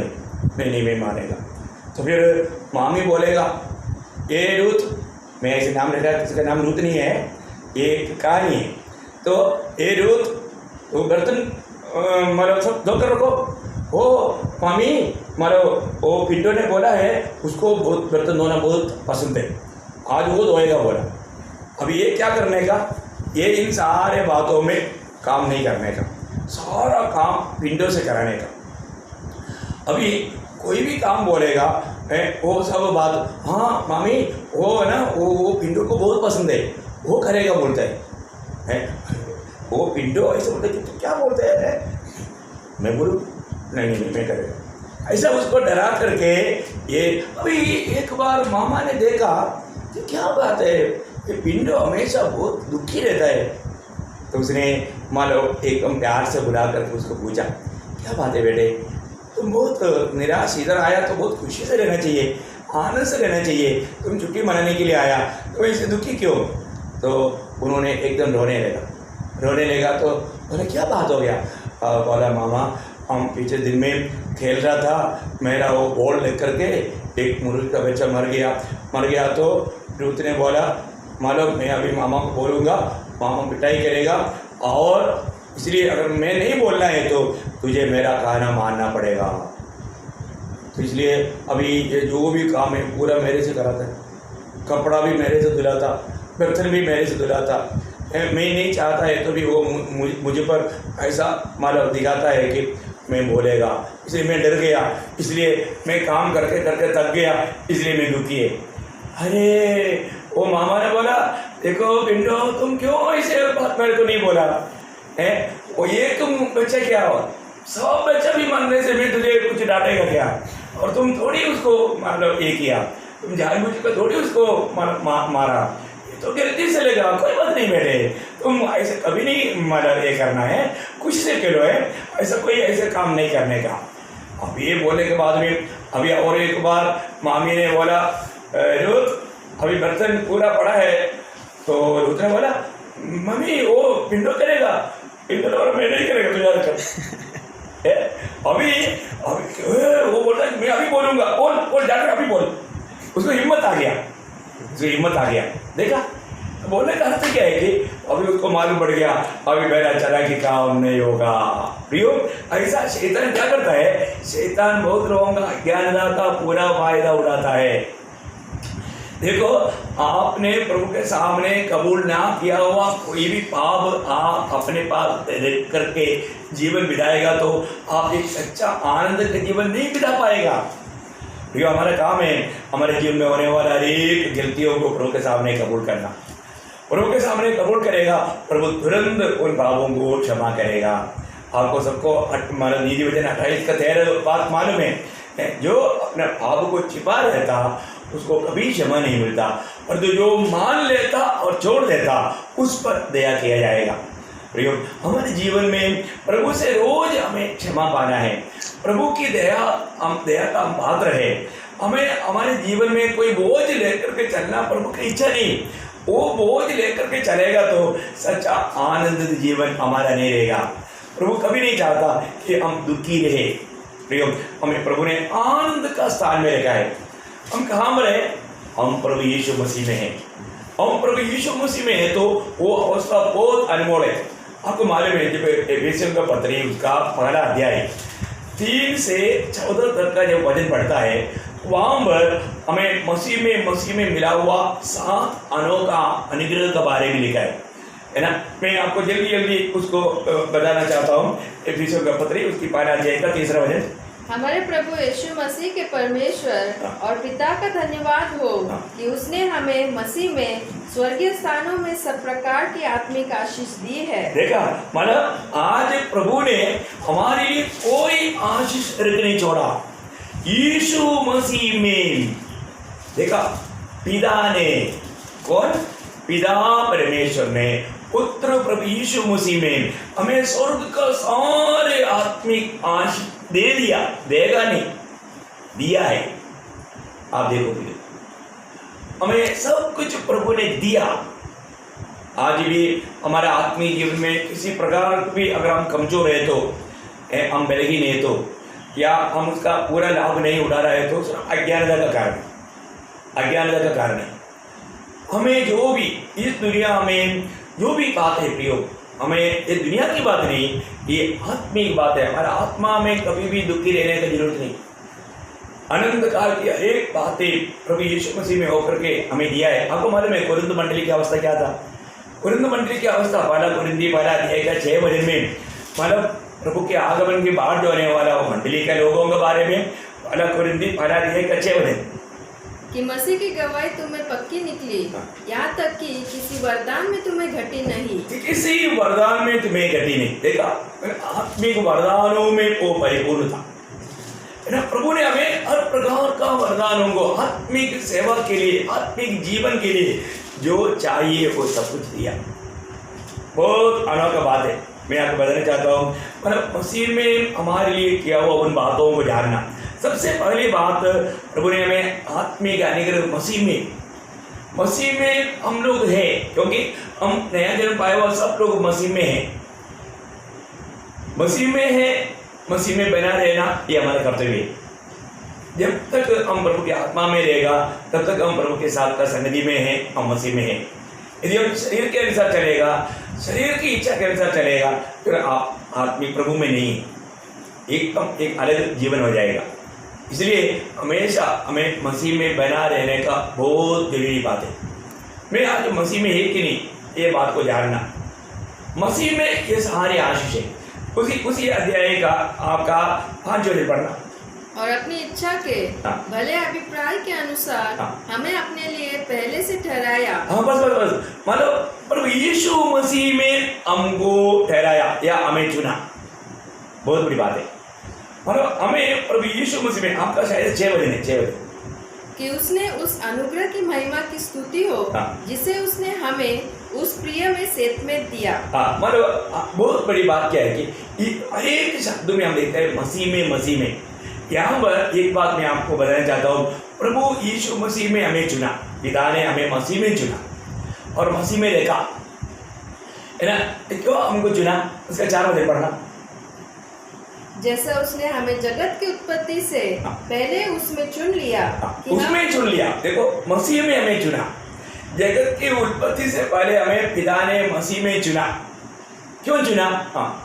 Speaker 1: नहीं मैं मानेगा। तो फिर मामी बोलेगा, ये रूथ, मैं ऐसे नाम रखा, इसका नाम रूथ नहीं है, ये कहानी है। तो ये रूथ तो बर्तन मतलब सब धोकर रखो। ओ मामी मतलब वो पिंटो ने बोला है उसको बहुत बर्तन धोना बहुत पसंद है, आज वो धोएगा बोला। अब ये क्या करने का, ये इन सारे बातों में काम नहीं करने का, सारा काम पिंटो से कराने का। अभी कोई भी काम बोलेगा वो सब बात, हाँ मामी वो है ना, वो पिंटो को बहुत पसंद है, वो करेगा बोलता है। वो पिंटो ऐसे बोलते कि तो क्या बोलते हैं, मैं बोलूँ नहीं मैं करेगा, ऐसा उसको डरा करके ये। अभी एक बार मामा ने देखा कि क्या बात है, ये पिंटो हमेशा बहुत दुखी रहता तो उसने मान लो एकदम प्यार से बुला कर उसको पूछा, क्या बात है बेटे, तुम बहुत निराश इधर आया तो बहुत खुशी से रहना चाहिए, आनंद से रहना चाहिए, तुम छुट्टी मनाने के लिए आया तो ऐसे दुखी क्यों? तो उन्होंने एकदम रोने लगा। तो बोले क्या बात हो गया? बोला मामा, हम पीछे दिन में खेल रहा था, मेरा वो बॉल लेकर करके एक मुर्गी का बच्चा मर गया। तो रूथ ने बोला, मालूम मैं अभी मामा को बोलूँगा, मामा पिटाई करेगा, और इसलिए अगर मैं नहीं बोलना है तो तुझे मेरा कहना मानना पड़ेगा। तो इसलिए अभी ये जो भी काम है पूरा मेरे से कराता है, कपड़ा भी मेरे से धुलाता, बर्तन भी मेरे से धुलाता। मैं नहीं चाहता है तो भी वो मुझे पर ऐसा मतलब दिखाता है कि मैं बोलेगा, इसलिए मैं डर गया, इसलिए मैं काम करके करके थक गया, इसलिए मैं दुखी है। अरे वो मामा ने बोला, देखो पिंडो, तुम क्यों ऐसे बात मेरे को नहीं बोला है? वो ये तुम बच्चा क्या हो, सब बच्चा भी मानने से भी तुझे कुछ डांटेगा क्या? और तुम थोड़ी उसको मतलब ये किया, तुम जानबूझ कर थोड़ी उसको मारा, ये तो गलती से लगा, कोई बात नहीं बेटे, तुम ऐसे कभी नहीं मतलब ये करना है, कुछ से करो है, ऐसा कोई ऐसे काम नहीं करने का। अब ये बोलने के बाद में अभी और एक बार मामी ने बोला, रुथ अभी बर्तन पूरा पड़ा है। तो रुथ ने बोला, मम्मी वो पिंडो करेगा। पिंडो ने बोला, मैं नहीं करेगा, तुझे अभी वो बोल रहा है मैं अभी बोलूँगा, बोल जाकर अभी बोल। उसको हिम्मत आ गया, देखा बोलने का अर्थ क्या है कि अभी उसको मालूम पड़ गया अभी मेरा चला कि काम नहीं होगा। प्रियो, ऐसा शैतान क्या करता है? शैतान बहुत लोगों का अज्ञानता का पूरा फायदा उठाता है। देखो, आपने प्रभु के सामने कबूल ना किया हुआ कोई भी पाप आप अपने पास रख करके जीवन बिताएगा तो आप एक सच्चा आनंद का जीवन नहीं बिता पाएगा। प्रियो, हमारा काम है हमारे जीवन में होने वाला हर एक गलतियों को प्रभु के सामने कबूल करना। प्रभु के सामने कबूल करेगा, प्रभु तुरंत उन पापों को क्षमा करेगा। आपको सबको हमारा नीति वचन 28 का 13 बात मालूम है, जो अपने पाप को छिपा रहता उसको कभी क्षमा नहीं मिलता, और जो मान लेता और छोड़ देता उस पर दया किया जाएगा। प्रियो, हमारे जीवन में प्रभु से रोज हमें क्षमा पाना है। प्रभु की दया का हम पात्र है। हमें हमारे जीवन में कोई बोझ लेकर के चलना प्रभु की इच्छा नहीं। वो बोझ लेकर के चलेगा तो सच्चा आनंदित जीवन हमारा नहीं रहेगा। प्रभु कभी नहीं चाहता कि हम दुखी रहे। प्रियो, हमें प्रभु ने आनंद का स्थान में रखा है। हम कहाँ पर है? हम प्रभु यीशु मसीह में हैं। हम प्रभु यीशु मसीह में है तो वो अवस्था बहुत अनमोल है। आपको मालूम है, जब एफेसियों का पत्री उसका पहला अध्याय 3 से 14 तक का जब वचन पढ़ता है, वहाँ पर हमें मसीह में मिला हुआ 7 अनोखा अनुग्रह के बारे में लिखा है ना। मैं आपको जल्दी उसको बताना चाहता हूँ। एफेसियों का पत्री उसकी पहला अध्याय का 3रा वचन।
Speaker 2: हमारे प्रभु यीशु मसीह के परमेश्वर और पिता का धन्यवाद हो कि उसने हमें मसीह में स्वर्गीय स्थानों में सब प्रकार की आत्मिक आशीष दी है।
Speaker 1: देखा, मतलब आज प्रभु ने हमारे लिए कोई आशीष रख नहीं छोड़ा। यीशु मसीह में देखा, पिता ने, कौन? पिता परमेश्वर ने पुत्र प्रभु यीशु मसीह में हमें स्वर्ग का सारे आत्मिक आशीष दे दिया। देगा नहीं, दिया है। आप देखो, हमें सब कुछ प्रभु ने दिया। आज भी हमारा आत्मिक जीवन में किसी प्रकार भी अगर हम कमजोर है तो, हम बलहीन है तो, या हम उसका पूरा लाभ नहीं उठा रहे हैं तो अज्ञानता का कारण है। हमें जो भी इस दुनिया में जो भी बात है प्रियो, हमें ये दुनिया की बात नहीं, ये आत्मिक बात है। हमारा आत्मा में कभी भी दुखी रहने की जरूरत नहीं। अनंत काल की हर एक बातें प्रभु यीशु मसीह में होकर के हमें दिया है। आपको मालूम है कोरिन्थ मंडली की अवस्था क्या था? कोरिन्थ मंडली की अवस्था पहला अध्याय का 6 वचन में, मतलब प्रभु के आगमन के बाद जो होने वाला वो मंडली के लोगों के बारे में पहला अध्याय का 6 वचन,
Speaker 2: कि मसीह की गवाही तुम्हें पक्की निकली, यहाँ तक कि किसी वरदान में तुम्हें घटी नहीं।
Speaker 1: किसी वरदान में तुम्हें घटी नहीं। देखा, आत्मिक वरदानों में वो परिपूर्ण था ना। प्रभु ने हमें हर प्रकार का वरदानों को आत्मिक सेवा के लिए, आत्मिक जीवन के लिए जो चाहिए वो सब कुछ दिया। बहुत अनोखा बात है। मैं आपको बताना चाहता हूँ, मतलब मसीह में हमारे लिए किया हुआ उन बातों को जानना। सबसे पहली बात, प्रभु ने हमें आत्मिक अनुग्रह मसीह में हम लोग हैं, क्योंकि हम नया जन्म पाए हुआ सब लोग मसीह में हैं। मसीह में है, मसीह में बना रहना ये हमारा कर्तव्य है। जब तक हम प्रभु की आत्मा में रहेगा तब तक हम प्रभु के साथ का सन्निधि में हैं, हम मसीह में हैं। यदि हम शरीर के अनुसार चलेगा, शरीर की इच्छा के अनुसार चलेगा, फिर आप आत्मिक प्रभु में नहीं है, एकदम एक अलग जीवन हो जाएगा। इसलिए हमेशा हमें मसीह में बना रहने का बहुत जरूरी बात है। मैं आज मसीह में है कि नहीं, ये बात को जानना। मसीह में ये सारी आशीष है। उसी अध्याय का आपका 5 वचन पढ़ना।
Speaker 2: और अपनी इच्छा के भले अभिप्राय के अनुसार हमें अपने लिए पहले से ठहराया।
Speaker 1: हाँ, बस मतलब प्रभु यीशु मसीह में हमको ठहराया या हमें चुना, बहुत बड़ी बात है। मतलब हमें प्रभु यीशु मसीह में, आपका शायद 6 वचन है, 6 वचन,
Speaker 2: कि उसने उस अनुग्रह की महिमा की स्तुति हो जिसे उसने हमें उस प्रिय में सेत में दिया।
Speaker 1: मतलब बहुत बड़ी बात क्या है कि अनेक शब्दों में हम देखते हैं मसीह में। यहाँ पर एक बात मैं आपको बताना चाहता हूँ, प्रभु यीशु मसीह में हमें चुना, पिता ने हमें मसीह में चुना और मसीह में देखा, है ना। क्यों हमको चुना, उसका 4 वचन पढ़ना।
Speaker 2: जैसा उसने हमें जगत की उत्पत्ति से पहले उसमें चुन लिया,
Speaker 1: उसमें चुन लिया। देखो, मसीह में हमें चुना, जगत की उत्पत्ति से पहले हमें पिता ने मसीह में चुना। क्यों चुना?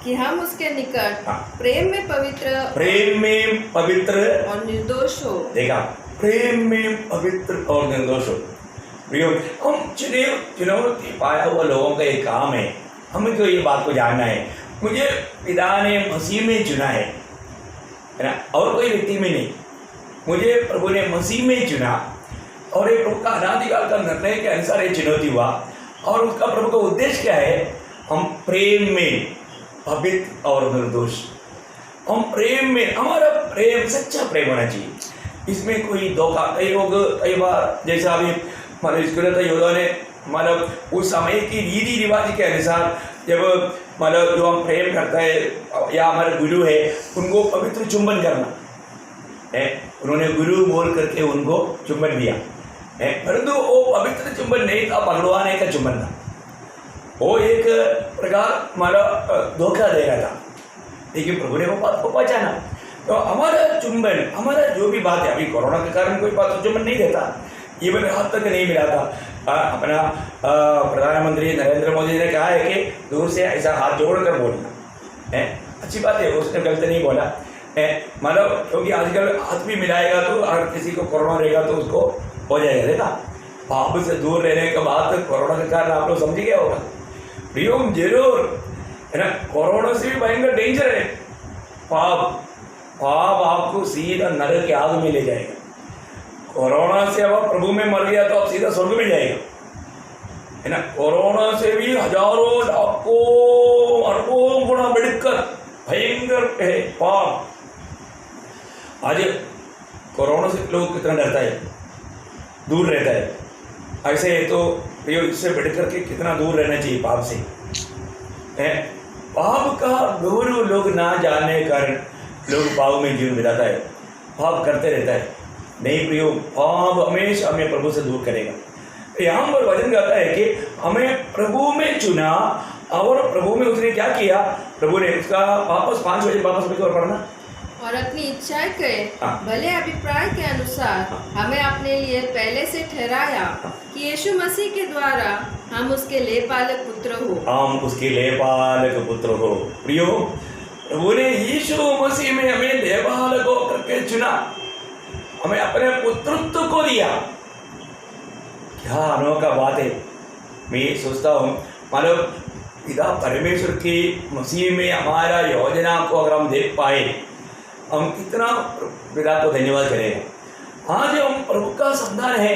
Speaker 2: कि हम उसके निकट प्रेम में पवित्र और निर्दोष हो।
Speaker 1: देखा, प्रेम में पवित्र और निर्दोष हो। हम चुनौती पाया हुआ लोगों का एक काम है, हमें तो ये बात को जानना है, मुझे पिता ने मसीह में चुना है ना, और कोई व्यक्ति में नहीं। मुझे प्रभु ने मसीह में चुना और ये प्रभु का अनादिकाल का निर्णय के अनुसार ये चुनौती हुआ। और उसका प्रभु का उद्देश्य क्या है? हम प्रेम में पवित्र और निर्दोष, हम प्रेम में, हमारा प्रेम सच्चा प्रेम होना चाहिए, इसमें कोई धोखा। कई बार जैसा अभी हमारे योद्धा ने मतलब उस समय की रीति रिवाज के अनुसार, जब मतलब जो हम प्रेम करता है या हमारे गुरु है उनको पवित्र चुंबन करना है, उन्होंने गुरु बोल करके उनको चुंबन दिया है, परंतु वो पवित्र चुंबन नहीं था, पकड़वाने का चुंबन था। वो एक प्रकार मतलब धोखा दे रहा था, लेकिन प्रभु ने वो बात को पहचाना। तो हमारा चुंबन, हमारा जो भी बात है, अभी कोरोना के कारण कोई बात चुंबन नहीं देता, इवन हाथ तक नहीं मिला था। अपना प्रधानमंत्री नरेंद्र मोदी ने कहा है कि दूर से ऐसा हाथ जोड़कर बोलना है, अच्छी बात है, उसने गलत नहीं बोला है, मतलब क्योंकि आजकल हाथ भी मिलाएगा तो अगर किसी को कोरोना रहेगा तो उसको हो जाएगा। देखा, पाप से दूर रहने के बाद कोरोना के कारण आप लोग समझ गया होगा, प्रियोम जरूर है ना। कोरोना से भी भयंकर डेंजर है पाप आपको सीधा नरक के आग में ले जाएगा। कोरोना से अब प्रभु में मर गया तो अब सीधा स्वर्ग में जाएगा, है ना। कोरोना से भी हजारों लाखों अरबों गुना बढ़कर भयंकर है पाप। आज कोरोना से लोग कितना डरता है, दूर रहता है। ऐसे तो इससे बढ़कर के कितना दूर रहना चाहिए पाप से, है। पाप का गौरव लोग ना जानने के कारण लोग पाप में जीवन बिताता है, पाप करते रहता है। नहीं प्रियो, पाप हमेशा हमें प्रभु से दूर करेगा। यहाँ पर वचन कहता है कि हमें प्रभु में चुना और प्रभु में उसने क्या किया, प्रभु ने उसका वापस 5 वचन वापस में और पढ़ना।
Speaker 2: और अपनी इच्छा के भले अभिप्राय के अनुसार हमें अपने लिए पहले से ठहराया कि यीशु मसीह के द्वारा हम उसके लेपालक पुत्र हो।
Speaker 1: हम उसके लेपालक पुत्र हो। प्रियो, प्रभु ने यीशु मसीह में हमें लेपालक करके चुना, हमें अपने पुत्रत्व को दिया। क्या अनोखा बात है। मैं सोचता हूँ मानो पिता परमेश्वर की मसीह में हमारा योजना को अगर हम देख पाए, हम कितना पिता को धन्यवाद करेगा। आज हम प्रभु का संतान है।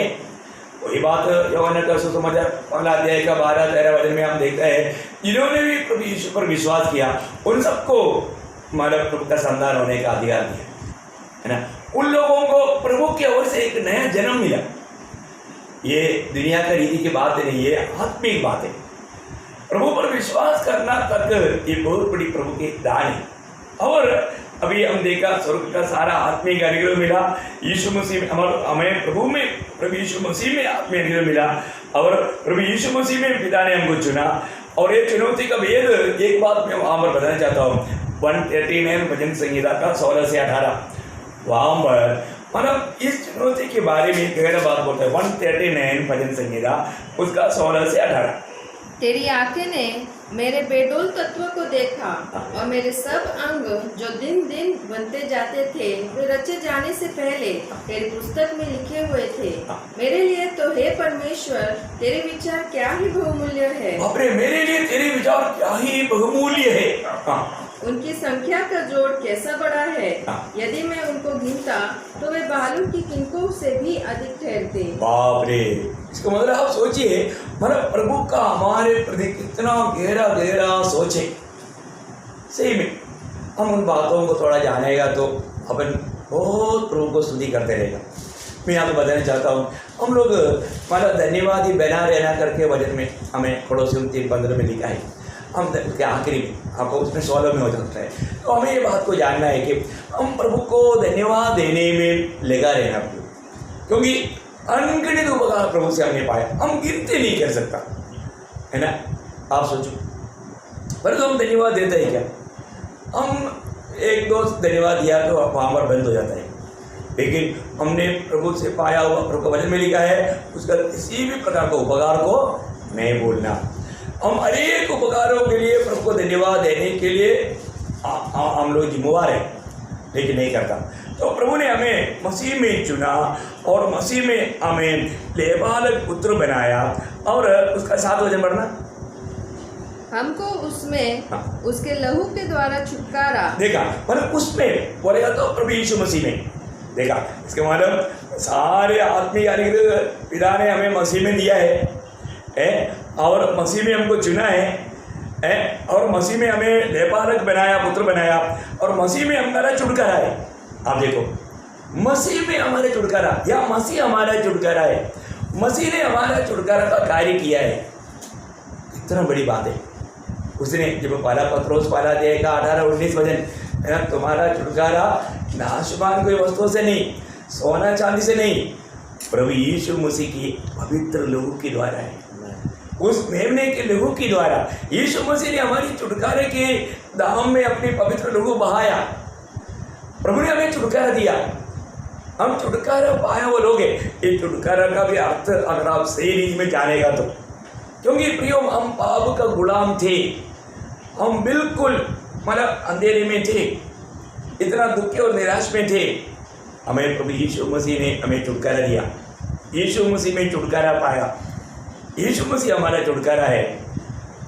Speaker 1: वही बात यूहन्ना का सुसमाचार 1 अध्याय का 12-13 वचन में हम देखते हैं, जिन्होंने भी प्रभु यीशु पर विश्वास किया उन सबको हमारा प्रभु का संतान होने का अधिकार दिया, है ना। उन लोगों को प्रभु की ओर से एक नया जन्म मिला। ये दुनिया का रीति की बात नहीं, ये आत्मिक बात है। प्रभु पर विश्वास करना तक ये बहुत बड़ी प्रभु की दान है। और अभी हम देखा स्वर्ग का सारा आत्मिक अनुग्रह मिला यीशु मसीह में, हमें प्रभु यीशु मसीह में आत्मिक अनुग्रह मिला और प्रभु यीशु मसीह में पिता ने हमको चुना। और ये चुनौती का भेद एक बात मैं वहाँ पर बताना चाहता हूँ। 139 भजन संहिता का 16 से 18 वहाँ पर मतलब इस चुनौती के बारे में गहरा बात बोलता है। 139 भजन संहिता उसका 16 से 18।
Speaker 2: तेरी आंखें ने मेरे बेडोल तत्व को देखा और मेरे सब अंग जो दिन दिन बनते जाते थे वे रचे जाने से पहले तेरी पुस्तक में लिखे हुए थे। मेरे लिए तो हे परमेश्वर तेरे विचार क्या ही बहुमूल्य है।
Speaker 1: बाप रे, मेरे लिए तेरे विचार क्या ही बहुमूल्य है।
Speaker 2: उनकी संख्या का जोड़ कैसा बड़ा है। यदि मैं उनको गिनता तो वे बालू की किनकों से भी अधिक ठहरते। बाप रे,
Speaker 1: इसका मतलब आप सोचिए मतलब प्रभु का हमारे प्रति कितना गहरा गहरा सोच है। सही में हम उन बातों को थोड़ा जानेगा तो अपन बहुत प्रभु को स्तुति करते रहेगा। मैं यहाँ पे बताना चाहता हूँ, हम लोग मतलब धन्यवाद ही बना रहना करके वजन में हमें पड़ोसी 3:15 में लिखा है। हम उसके आखिरी में आपको उसमें 16 में हो सकता है। तो हमें ये बात को जानना है कि हम प्रभु को धन्यवाद देने में लगा रहना, क्योंकि अनगिनत उपकार प्रभु से हमने पाया, हम गिनते नहीं कर सकता है ना। आप सोचो, पर तो हम धन्यवाद देते हैं क्या? हम एक दो धन्यवाद दिया तो वहाँ पर बंद हो जाता है। लेकिन हमने प्रभु से पाया हुआ, प्रभु का वचन में लिखा है, उसका किसी भी प्रकार का उपकार को नहीं भूलना। हम अनेक उपकारों के लिए प्रभु को धन्यवाद देने के लिए हम लोग जिम्मेवार हैं, लेकिन नहीं करता। तो प्रभु ने हमें मसीह में चुना और मसीह में हमें लेबालक पुत्र बनाया। और उसका 7 वचन पढ़ना,
Speaker 2: हमको उसमें उसके लहू के द्वारा छुटकारा।
Speaker 1: देखा मतलब उसमें बोलेगा तो प्रभु यीशु मसीह में। देखा इसके मतलब सारे आत्मिक अनुग्रह पिता ने हमें मसीह में दिया है और मसीह में हमको चुना है और मसीह में हमें लेपालक बनाया, पुत्र बनाया और मसीह में हमारा छुटकारा है। आप देखो, मसीह में हमारे छुटकारा या मसीह हमारा छुटकारा है। मसीह ने हमारा छुटकारा का कार्य किया है, इतना बड़ी बात है। उसने जब पहला पत्रोस पहला अध्याय का 18-19 वचन, तुम्हारा छुटकारा नाशवान कोई वस्तुओं से नहीं, सोना चांदी से नहीं, प्रभु यीशु मसीह की पवित्र लहू के द्वारा है। उस मेमने के लहू के द्वारा यीशु मसीह ने हमारी छुटकारे के दाम में अपनी पवित्र लहू बहाया। प्रभु ने हमें छुटकारा दिया, हम छुटकारा पाया वो लोग हैं। ये छुटकारा का भी अर्थ अगर आप सही रीति में जानेगा तो, क्योंकि प्रियो हम पाप का गुलाम थे, हम बिल्कुल मतलब अंधेरे में थे, इतना दुखी और निराश में थे। हमें प्रभु यीशु मसीह ने हमें छुटकारा दिया, यीशु मसीह में छुटकारा पाया, यीशु मसीह हमारा छुटकारा है,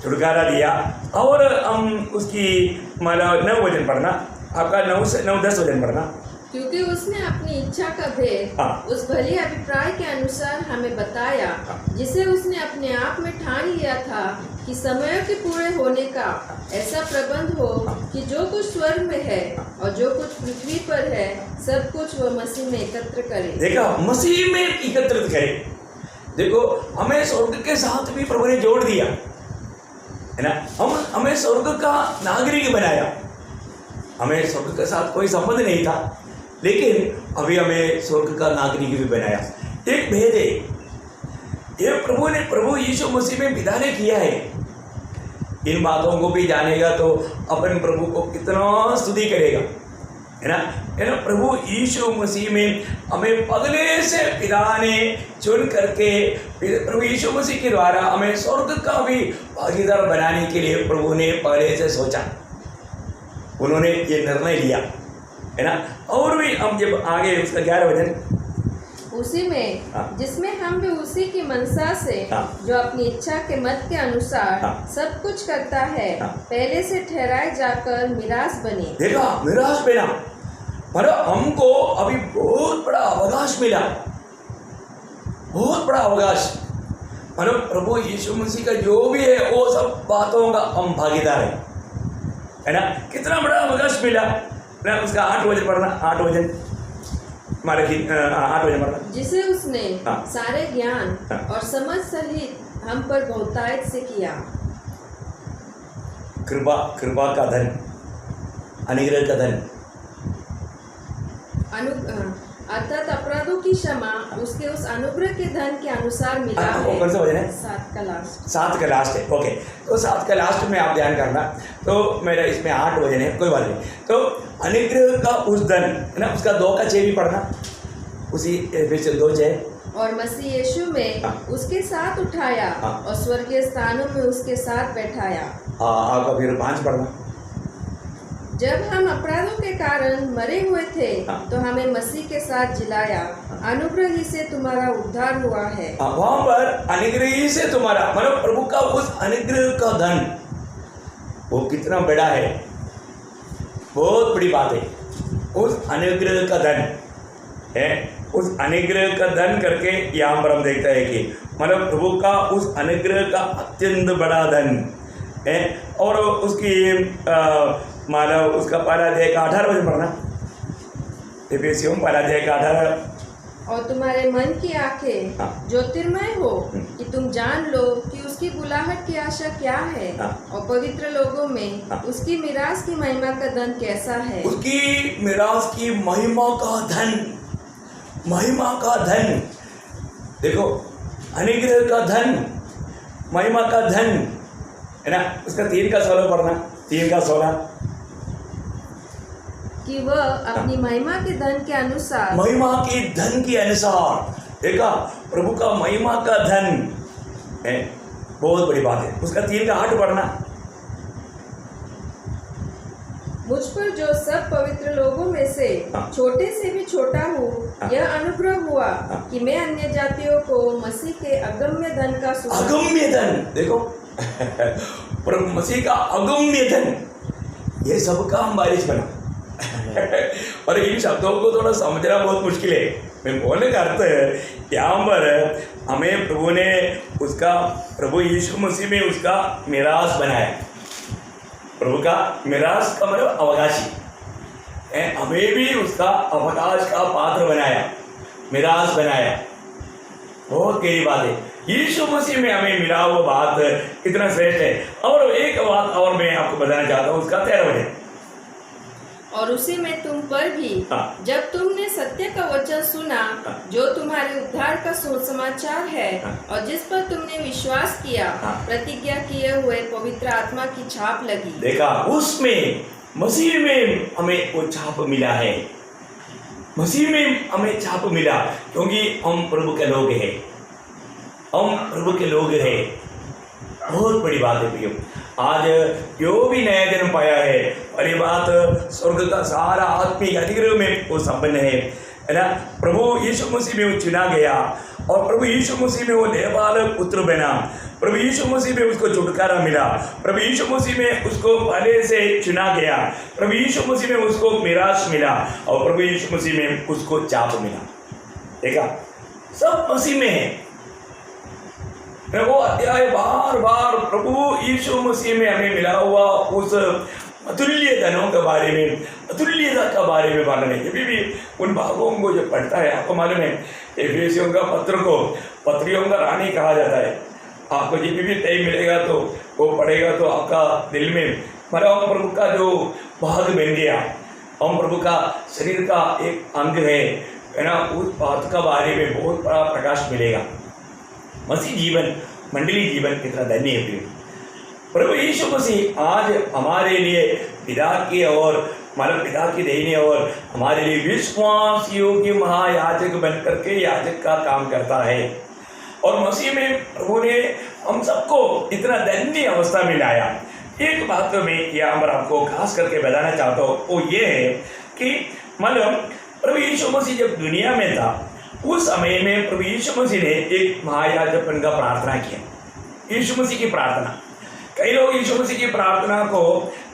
Speaker 1: छुटकारा दिया। और हम उसकी मतलब 9 वचन पढ़ना, आपका 9 से 9-10 वचन पढ़ना।
Speaker 2: क्योंकि उसने अपनी इच्छा का भेद उस भले अभिप्राय के अनुसार हमें बताया, जिसे उसने अपने आप में ठान लिया था कि समय के पूरे होने का ऐसा प्रबंध हो कि जो कुछ स्वर्ग में है और जो कुछ पृथ्वी पर है सब कुछ वह मसीह में एकत्र करे। देखा,
Speaker 1: मसीह में एकत्रित करे। देखो, हमें स्वर्ग के साथ भी प्रभु ने जोड़ दिया है ना। हमें स्वर्ग का नागरिक बनाया। हमें स्वर्ग के साथ कोई संबंध नहीं था, लेकिन अभी हमें स्वर्ग का नागरिक भी बनाया। एक भेद है, ये प्रभु यीशु मसीह में पिता ने किया है। इन बातों को भी जानेगा तो अपन प्रभु को कितना स्तुति करेगा, है ना। प्रभु यीशु मसीह में हमें पहले से पिता ने चुन करके प्रभु यीशु मसीह के द्वारा हमें स्वर्ग का भी भागीदार बनाने के लिए प्रभु ने पहले से सोचा, उन्होंने ये निर्णय लिया, है ना। और भी हम जब आगे उसका 11 वचन,
Speaker 2: उसी में जिसमें हम भी उसी की मनसा से जो अपनी इच्छा के मत के अनुसार सब कुछ करता है पहले से ठहराए जाकर मिरास बने।
Speaker 1: देखा, मिरास बना मतलब हमको अभी बहुत बड़ा अवकाश मिला, बहुत बड़ा अवकाश। मतलब प्रभु यीशु मसीह का जो भी है वो सब बातों का हम भागीदार है ना। कितना बड़ा अवकाश मिला ना। उसका 8 वचन पढ़ना, 8 वचन हमारे 8 वचन पढ़ना।
Speaker 2: जिसे उसने सारे ज्ञान और समझ सहित हम पर बहुतायत से किया।
Speaker 1: कृपा कृपा का धन, अनुग्रह का धन।
Speaker 2: अर्थात अपराधों की क्षमा उसके उस अनुग्रह के धन के अनुसार मिला है।
Speaker 1: कौन सा वचन है?
Speaker 2: 7 का लास्ट।
Speaker 1: 7 का लास्ट है, ओके। तो 7 का लास्ट में आप ध्यान करना। तो मेरा इसमें 8 वचन है, कोई बात नहीं। तो अनुग्रह का उस धन है ना, उसका 2 का 6 भी पढ़ना, उसी फिर से 2 6।
Speaker 2: और मसीह यीशु में उसके साथ उठाया और स्वर्गीय स्थानों में उसके साथ बैठाया।
Speaker 1: आपका फिर 5 पढ़ना।
Speaker 2: जब हम अपराधों के कारण मरे हुए थे तो हमें मसीह के साथ जिलाया, अनुग्रह ही से तुम्हारा उद्धार हुआ है।
Speaker 1: वहां पर अनुग्रह ही से तुम्हारा, मतलब प्रभु का उस अनुग्रह का धन वो कितना बड़ा है, बहुत बड़ी बात है। उस अनुग्रह का धन है, उस अनुग्रह का धन करके यहाँ पर हम देखते हैं कि मतलब प्रभु का उस अनुग्रह का अत्यंत बड़ा धन है। और उसकी मानव उसका पहला अध्याय का 18 वचन पढ़ना, एफेसियों पहला अध्याय का 18।
Speaker 2: और तुम्हारे मन की आंखें ज्योतिर्मय हो कि तुम जान लो कि उसकी बुलाहट की आशा क्या है और पवित्र लोगों में उसकी मिरास की महिमा का धन कैसा है।
Speaker 1: उसकी मिरास की महिमा का धन, महिमा का धन। देखो, अनुग्रह का धन, महिमा का धन है ना। उसका 3 का 16 पढ़ना, 3 का 16।
Speaker 2: कि वह अपनी महिमा के धन के अनुसार,
Speaker 1: महिमा के धन के अनुसार, देखा, प्रभु का महिमा का धन है, बहुत बड़ी बात है। उसका 3 का 8 पढ़ना।
Speaker 2: मुझ पर जो सब पवित्र लोगों में से छोटे से भी छोटा हूँ, यह अनुग्रह हुआ कि मैं अन्य जातियों को मसीह के अगम्य धन का सुसमाचार।
Speaker 1: अगम्य धन, देखो प्रभु मसीह का अगम्य धन, ये सबका हम बारिश बना। और इन शब्दों को थोड़ा समझना बहुत मुश्किल है। मैं बोलने का अर्थ है, यहाँ पर हमें प्रभु ने उसका, प्रभु यीशु मसीह में उसका मिरास बनाया। प्रभु का मिरास का मतलब अवकाशी, हमें भी उसका अवकाश का पात्र बनाया, मिरास बनाया। बहुत गहरी बात है, यीशु मसीह में हमें मिला वो बात कितना श्रेष्ठ है। और एक बात और मैं आपको बताना चाहता हूँ, उसका 13 वचन।
Speaker 2: और उसी में तुम पर भी जब तुमने सत्य का वचन सुना, जो तुम्हारे उद्धार का सुसमाचार है, और जिस पर तुमने विश्वास किया, प्रतिज्ञा किए हुए पवित्र आत्मा की छाप लगी। देखा,
Speaker 1: उसमें मसीह में हमें वो छाप मिला है, मसीह में हमें छाप मिला, क्योंकि हम प्रभु के लोग हैं, हम प्रभु के लोग हैं। बहुत बड़ी बात है प्रियो, आज जो भी नया जन्म पाया है, और ये बात स्वर्ग का सारा आत्मिक अधिग्रह में वो संपन्न है ना। प्रभु यीशु मसीह में वो चुना गया, और प्रभु यीशु मसीह में वो देवाल पुत्र बना, प्रभु यीशु मसीह में उसको छुटकारा मिला, प्रभु यीशु मसीह में उसको पहले से चुना गया, प्रभु यीशु मसीह में उसको मिरास मिला, और प्रभु यीशु मसीह में उसको चाप मिला। देखा, सब मसीह में है। वो अध्याय बार बार प्रभु यीशु मसीह में हमें मिला हुआ उस अतुल्य धनों के बारे में, अतुल्यता के बारे में मालूम है। जब भी उन भागों को जो पढ़ता है, आपको मालूम है, एफेसियों का पत्र को पत्रियों का रानी कहा जाता है। आपको जब भी टाइम मिलेगा तो वो पढ़ेगा, तो आपका दिल में मतलब प्रभु का जो भाग बन गया, हम प्रभु का शरीर का एक अंग है ना, उस बात का बारे में बहुत बड़ा प्रकाश मिलेगा। मसीह जीवन, मंडली जीवन कितना धन्य है। प्रभु यीशु मसीह आज हमारे लिए पिता की और हमारे पिता की देने और हमारे लिए विश्वास योग्य महायाजक बन करके याजक का काम करता है। और मसीह में प्रभु ने हम सबको इतना धन्य अवस्था में लाया। एक बात तो मैं यहाँ पर आपको खास करके बताना चाहता हूँ, वो ये है कि मतलब प्रभु यीशु मसीह जब दुनिया में था, उस समय में प्रभु यीशु मसीह ने एक महायाजकपन का प्रार्थना किया। यीशु मसीह की प्रार्थना, कई लोग यीशु मसीह की प्रार्थना को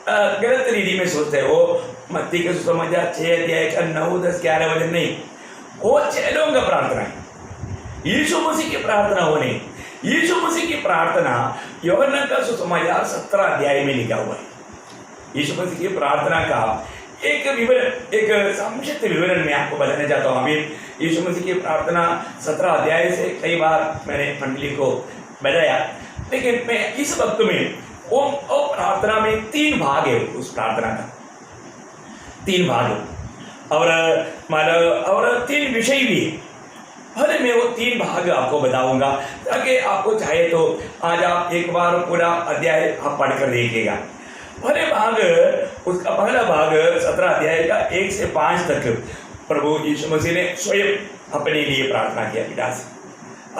Speaker 1: गलत रीति में सोचते हैं। वो मत्ती के सुसमाचार 6 अध्याय का 9, 10, 11 वचन नहीं, वो 6 लोगों का प्रार्थना है। यीशु मसीह की प्रार्थना वो नहीं। यीशु मसीह की प्रार्थना यूहन्ना का सुसमाचार 17 अध्याय में लिखा हुआ है। यीशु मसीह की प्रार्थना का एक विवरण, एक संक्षिप्त विवरण मैं आपको बताना चाहता हूँ। अभी यीशु मसीह की प्रार्थना 17 अध्याय से कई बार मैंने मंडली को बताया, लेकिन मैं इस वक्त में वो प्रार्थना में 3 भाग है, उस प्रार्थना का 3 भाग है और 3 विषय भी है। अरे मैं वो 3 भाग आपको बताऊंगा ताकि आपको चाहे तो आज आप एक बार पूरा अध्याय आप पढ़कर देखिएगा। उसका पहला भाग 17 अध्याय का 1 से 5 तक प्रभु यीशु मसीह ने स्वयं अपने लिए प्रार्थना किया पिता से।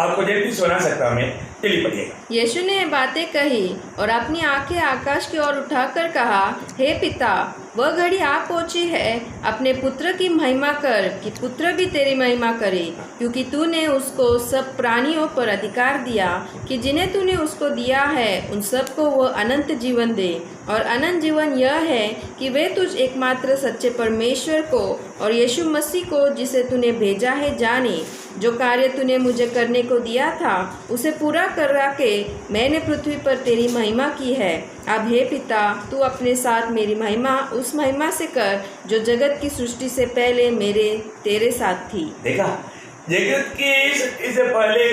Speaker 1: आपको जल्दी सुना सकता हूं मैं, चलिए पढ़िएगा।
Speaker 2: यीशु ने ये बातें कही और अपनी आंखें आकाश की ओर उठाकर कहा, हे पिता, वह घड़ी आ पहुंची है, अपने पुत्र की महिमा कर कि पुत्र भी तेरी महिमा करे, क्योंकि तूने उसको सब प्राणियों पर अधिकार दिया कि जिन्हें तूने उसको दिया है उन सबको वह अनंत जीवन दे। और अनंत जीवन यह है कि वे तुझ एकमात्र सच्चे परमेश्वर को और यीशु मसीह को जिसे तूने भेजा है जाने। जो कार्य तूने मुझे करने को दिया था उसे पूरा करा के मैंने पृथ्वी पर तेरी महिमा की है। अब हे पिता, तू अपने साथ मेरी महिमा उस महिमा से कर जो जगत की सृष्टि से पहले तेरे साथ थी।
Speaker 1: देखा, जगत की सृष्टि से पहले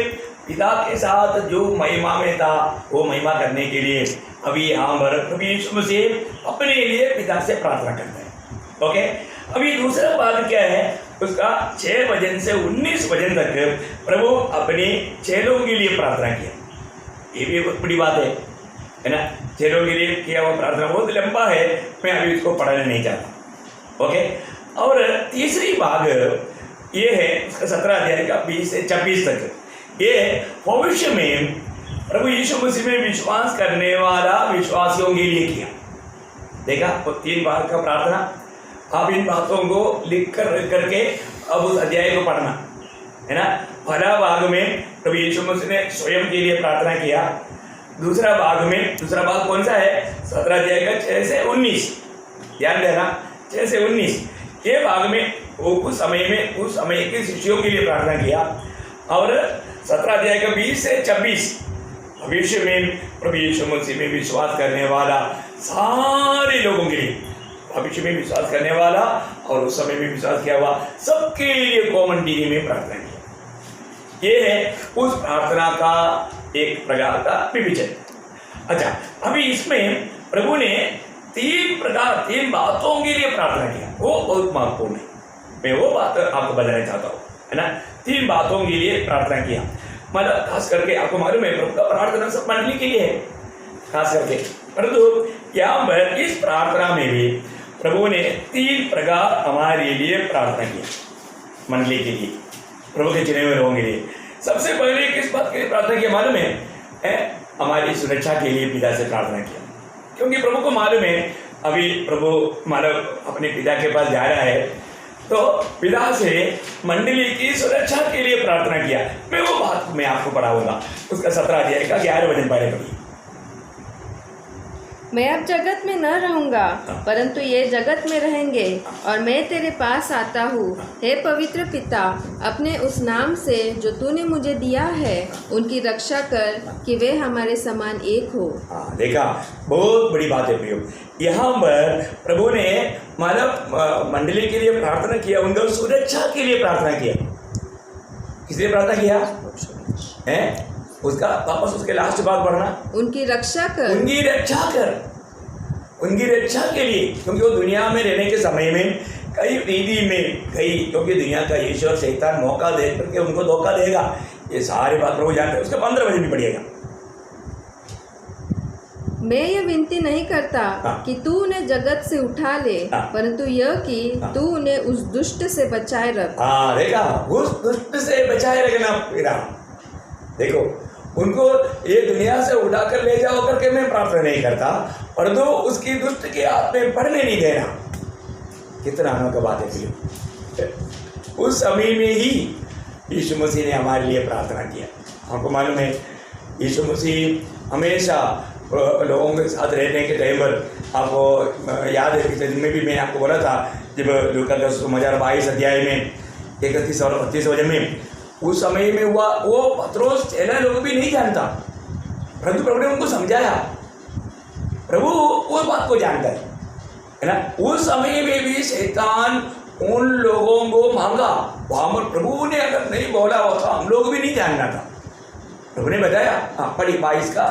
Speaker 1: पिता के साथ जो महिमा में था वो महिमा करने के लिए अभी यहाँ पर प्रभु यीशु मसीह अपने लिए पिता से प्रार्थना करते हैं। ओके, अभी दूसरा भाग क्या है, उसका 6 वचन से 19 वचन तक प्रभु अपने चेलों के लिए प्रार्थना किया। ये भी बहुत बड़ी बात है ना। चेलों के लिए किया हुआ प्रार्थना बहुत लंबा है, मैं अभी इसको पढ़ना नहीं चाहता। ओके, और तीसरी भाग ये है उसका 17 अध्याय का 20 से 26 तक। ये भविष्य में प्रभु यीशु मसीह में विश्वास करने वाला विश्वासियों के लिए किया। देखा, वो 3 भाग का प्रार्थना। आप इन बातों को लिख करके अब उस अध्याय को पढ़ना है ना। पहला भाग में प्रभु यीशु मसीह ने स्वयं के लिए प्रार्थना किया। दूसरा भाग कौन सा है, 17 अध्याय का 6 से 19, ध्यान देना, 6 से 19। ये भाग में वो उस समय के शिष्यों के लिए प्रार्थना किया। और 17 अध्याय का 20 से 26 भविष्य में प्रभु यीशु मसीह में विश्वास करने वाला सारे लोगों के लिए, भविष्य में विश्वास करने वाला और उस समय में विश्वास किया हुआ सबके लिए कॉमन डिग्री में प्रार्थना किया। ये है उस प्रार्थना का एक प्रकार का विवेचन। अच्छा, अभी इसमें प्रभु ने 3 बातों के लिए प्रार्थना किया, वो बहुत महत्वपूर्ण है। मैं वो बात आपको बताना चाहता हूँ, है ना। 3 बातों के लिए प्रार्थना किया, मतलब खास करके आपको मालूम है प्रभु का प्रार्थना सब मंडली के लिए है खास करके, परंतु यहाँ पर इस प्रार्थना में भी प्रभु ने 3 प्रकार हमारे लिए प्रार्थना किया मंडली के लिए, प्रभु के चुने हुए लोगों के लिए। सबसे पहले किस बात के लिए प्रार्थना किया मालूम है? हमारी सुरक्षा के लिए पिता से प्रार्थना किया, क्योंकि प्रभु को मालूम है अभी प्रभु मानव अपने पिता के पास जा रहा है, तो पिता से मंडली की सुरक्षा के लिए प्रार्थना किया। मैं वो बात मैं आपको पढ़ाऊंगा, उसका 17 अध्याय का 11 वचन पहले पढ़िए।
Speaker 2: मैं अब जगत में न रहूंगा, परंतु ये जगत में रहेंगे, और मैं तेरे पास आता हूँ। हे पवित्र पिता, अपने उस नाम से जो तूने मुझे दिया है उनकी रक्षा कर कि वे हमारे समान एक हो।
Speaker 1: देखा, बहुत बड़ी बात है प्रियो। यहाँ पर प्रभु ने मानव मंडली के लिए प्रार्थना किया, उनका सुरक्षा के लिए प्रार्थना किया। किस लिए प्रार्थना किया है? उसका वापस उसके लास्ट बात पढ़ना, उनकी रक्षा कर उनकी रक्षा के लिए, क्योंकि वो दुनिया में रहने के समय में कई रीति में क्योंकि दुनिया का ईश्वर शैतान मौका दे करके उनको धोखा देगा। ये सारी बात प्रभु जानते हैं। उसका 15 वचन भी पढ़िएगा।
Speaker 2: मैं ये विनती नहीं करता कि तू उन्हें जगत से उठा ले, परंतु यह कि तू उन्हें उस दुष्ट से बचाए रख।
Speaker 1: देखा, उस दुष्ट से बचाए रखना पिता। देखो, उनको ये दुनिया से उठा कर ले जाओ करके मैं प्रार्थना नहीं करता, परंतु उसकी दुष्ट के हाथ में पड़ने नहीं देना। कितना अनोखा बात है। उस समय में ही यीशु मसीह ने हमारे लिए प्रार्थना किया। हमको मालूम है यीशु मसीह हमेशा लोगों के साथ रहने के टाइम पर, आपको याद है पिछले दिन में भी मैंने आपको बोला था, जब लूका 10:22 अध्याय में 31 और 32 वचन में, उस समय में हुआ वो पत्रोस चेला लोग भी नहीं जानता, परंतु प्रभु ने उनको समझाया। प्रभु उस बात को जानता है ना। उस समय में भी शैतान उन लोगों को मांगा, वहां पर प्रभु ने अगर नहीं बोला होता हम लोग भी नहीं जानना था। प्रभु ने बताया। पढ़ी 22 का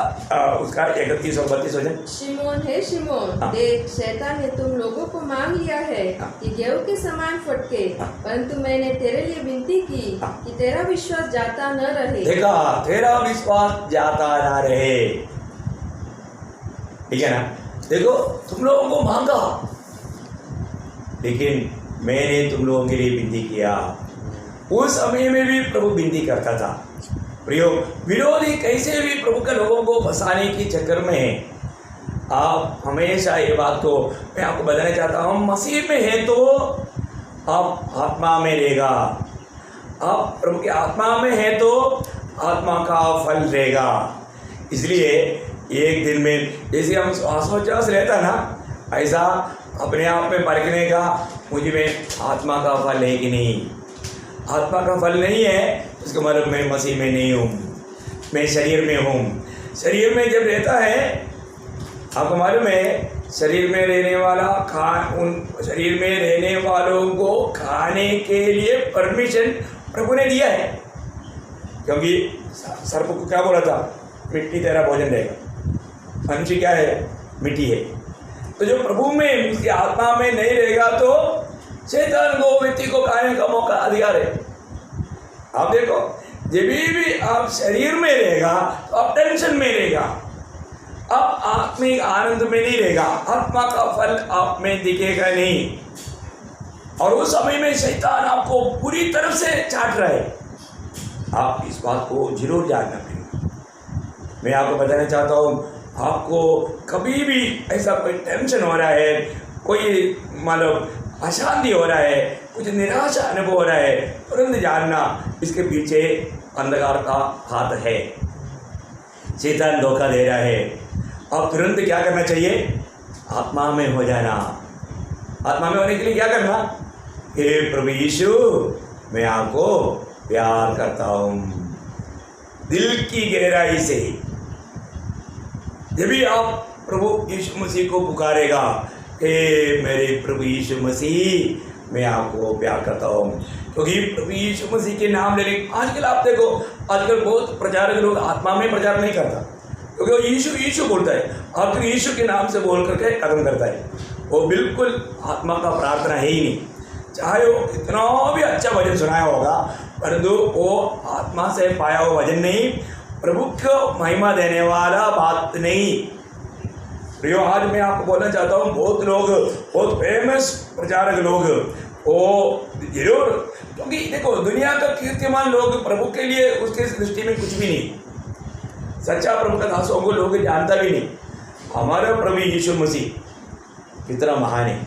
Speaker 1: उसका 31 और 32 वचन।
Speaker 2: शिमोन है शिमोन, देख शैतान ने तुम लोगों को मांग लिया है कि गेहूं के समान फटके, परंतु मैंने तेरे लिए विनती की कि तेरा विश्वास जाता न रहे।
Speaker 1: देखा, तेरा विश्वास जाता ना रहे, ठीक है ना। देखो, तुम लोगों को मांगा, लेकिन मैंने तुम लोगों के लिए विनती किया। उस समय में भी प्रभु विनती करता था। प्रियो, विरोधी कैसे भी प्रभु के लोगों को फंसाने के चक्कर में है। आप हमेशा ये बात को मैं आपको बताना चाहता हूँ, मसीह में है तो आप आत्मा में रहेगा। आप प्रभु की आत्मा में है तो आत्मा का फल रहेगा। इसलिए एक दिन में जैसे हम श्वासोच्छ्वास रहता है ना, ऐसा अपने आप में परखने का मुझ में आत्मा का फल है कि नहीं। आत्मा का फल नहीं है इसका मतलब मैं मसीह में नहीं हूँ, मैं शरीर में हूँ। शरीर में जब रहता है, आपको मालूम है, शरीर में रहने वाला उन शरीर में रहने वालों को खाने के लिए परमिशन प्रभु ने दिया है। क्योंकि सर्प को क्या बोला था, मिट्टी तेरा भोजन देगा। मनुष्य क्या है, मिट्टी है। तो जो प्रभु में उसकी आत्मा में नहीं रहेगा तो शैतान को व्यक्ति को खाने का मौका अधिकार है। आप देखो, जब भी आप शरीर में रहेगा तो आप टेंशन में रहेगा, आप आत्मिक आनंद में नहीं रहेगा, आत्मा का फल आप में दिखेगा नहीं। और उस समय में शैतान आपको पूरी तरफ से चाट रहा है। आप इस बात को जरूर जानना पड़ेगा। मैं आपको बताना चाहता हूँ, आपको कभी भी ऐसा कोई टेंशन हो रहा है, कोई मतलब अशांति हो रहा है, कुछ निराशा अनुभव हो रहा है, तुरंत जानना इसके पीछे अंधकार का हाथ है। शैतान धोखा दे रहा है। अब तुरंत क्या करना चाहिए, आत्मा में हो जाना। आत्मा में होने के लिए क्या करना, हे प्रभु यीशु मैं आपको प्यार करता हूँ, दिल की गहराई से। जब भी आप प्रभु यीशु मसीह को पुकारेगा, हे मेरे प्रभु यीशु मसीह मैं आपको प्यार करता हूँ, क्योंकि प्रभु यीशु मसीह के नाम लेने, आजकल आप देखो, आजकल बहुत प्रचारक लोग आत्मा में प्रचार नहीं करता, क्योंकि वो यीशु यीशु बोलता है, आखिर यीशु के नाम से बोल करके खत्म करता है। वो बिल्कुल आत्मा का प्रार्थना है ही नहीं। चाहे वो इतना भी अच्छा भजन सुनाया होगा, परंतु वो आत्मा से पाया हुआ भजन नहीं, प्रभु को महिमा देने वाला बात नहीं। प्रियो, आज मैं आपको बोलना चाहता हूँ, बहुत लोग, बहुत फेमस प्रचारक लोग, वो जरूर, क्योंकि देखो दुनिया का कीर्तिमान लोग प्रभु के लिए उसके दृष्टि में कुछ भी नहीं। सच्चा प्रभु का दासों को लोग जानता भी नहीं। हमारा प्रभु यीशु मसीह कितना महान है।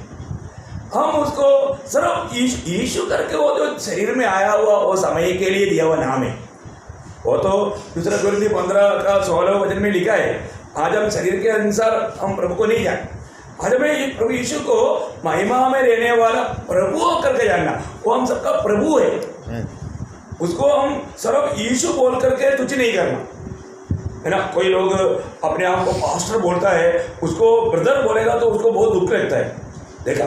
Speaker 1: हम उसको सिर्फ यीशु करके, वो जो शरीर में आया हुआ वो समय के लिए दिया हुआ नाम है। वो तो दूसरा कुरिन्थी 15 का 16 वचन में लिखा है। आज हम शरीर के अनुसार हम प्रभु को नहीं जानते। आज हमें प्रभु यीशु को महिमा में रहने वाला प्रभु करके जानना। वो हम सबका प्रभु है, उसको हम सिर्फ यीशु बोल करके तुझ नहीं करना, है ना। कोई लोग अपने आप को पास्टर बोलता है, उसको ब्रदर बोलेगा तो उसको बहुत दुख लगता है। देखा,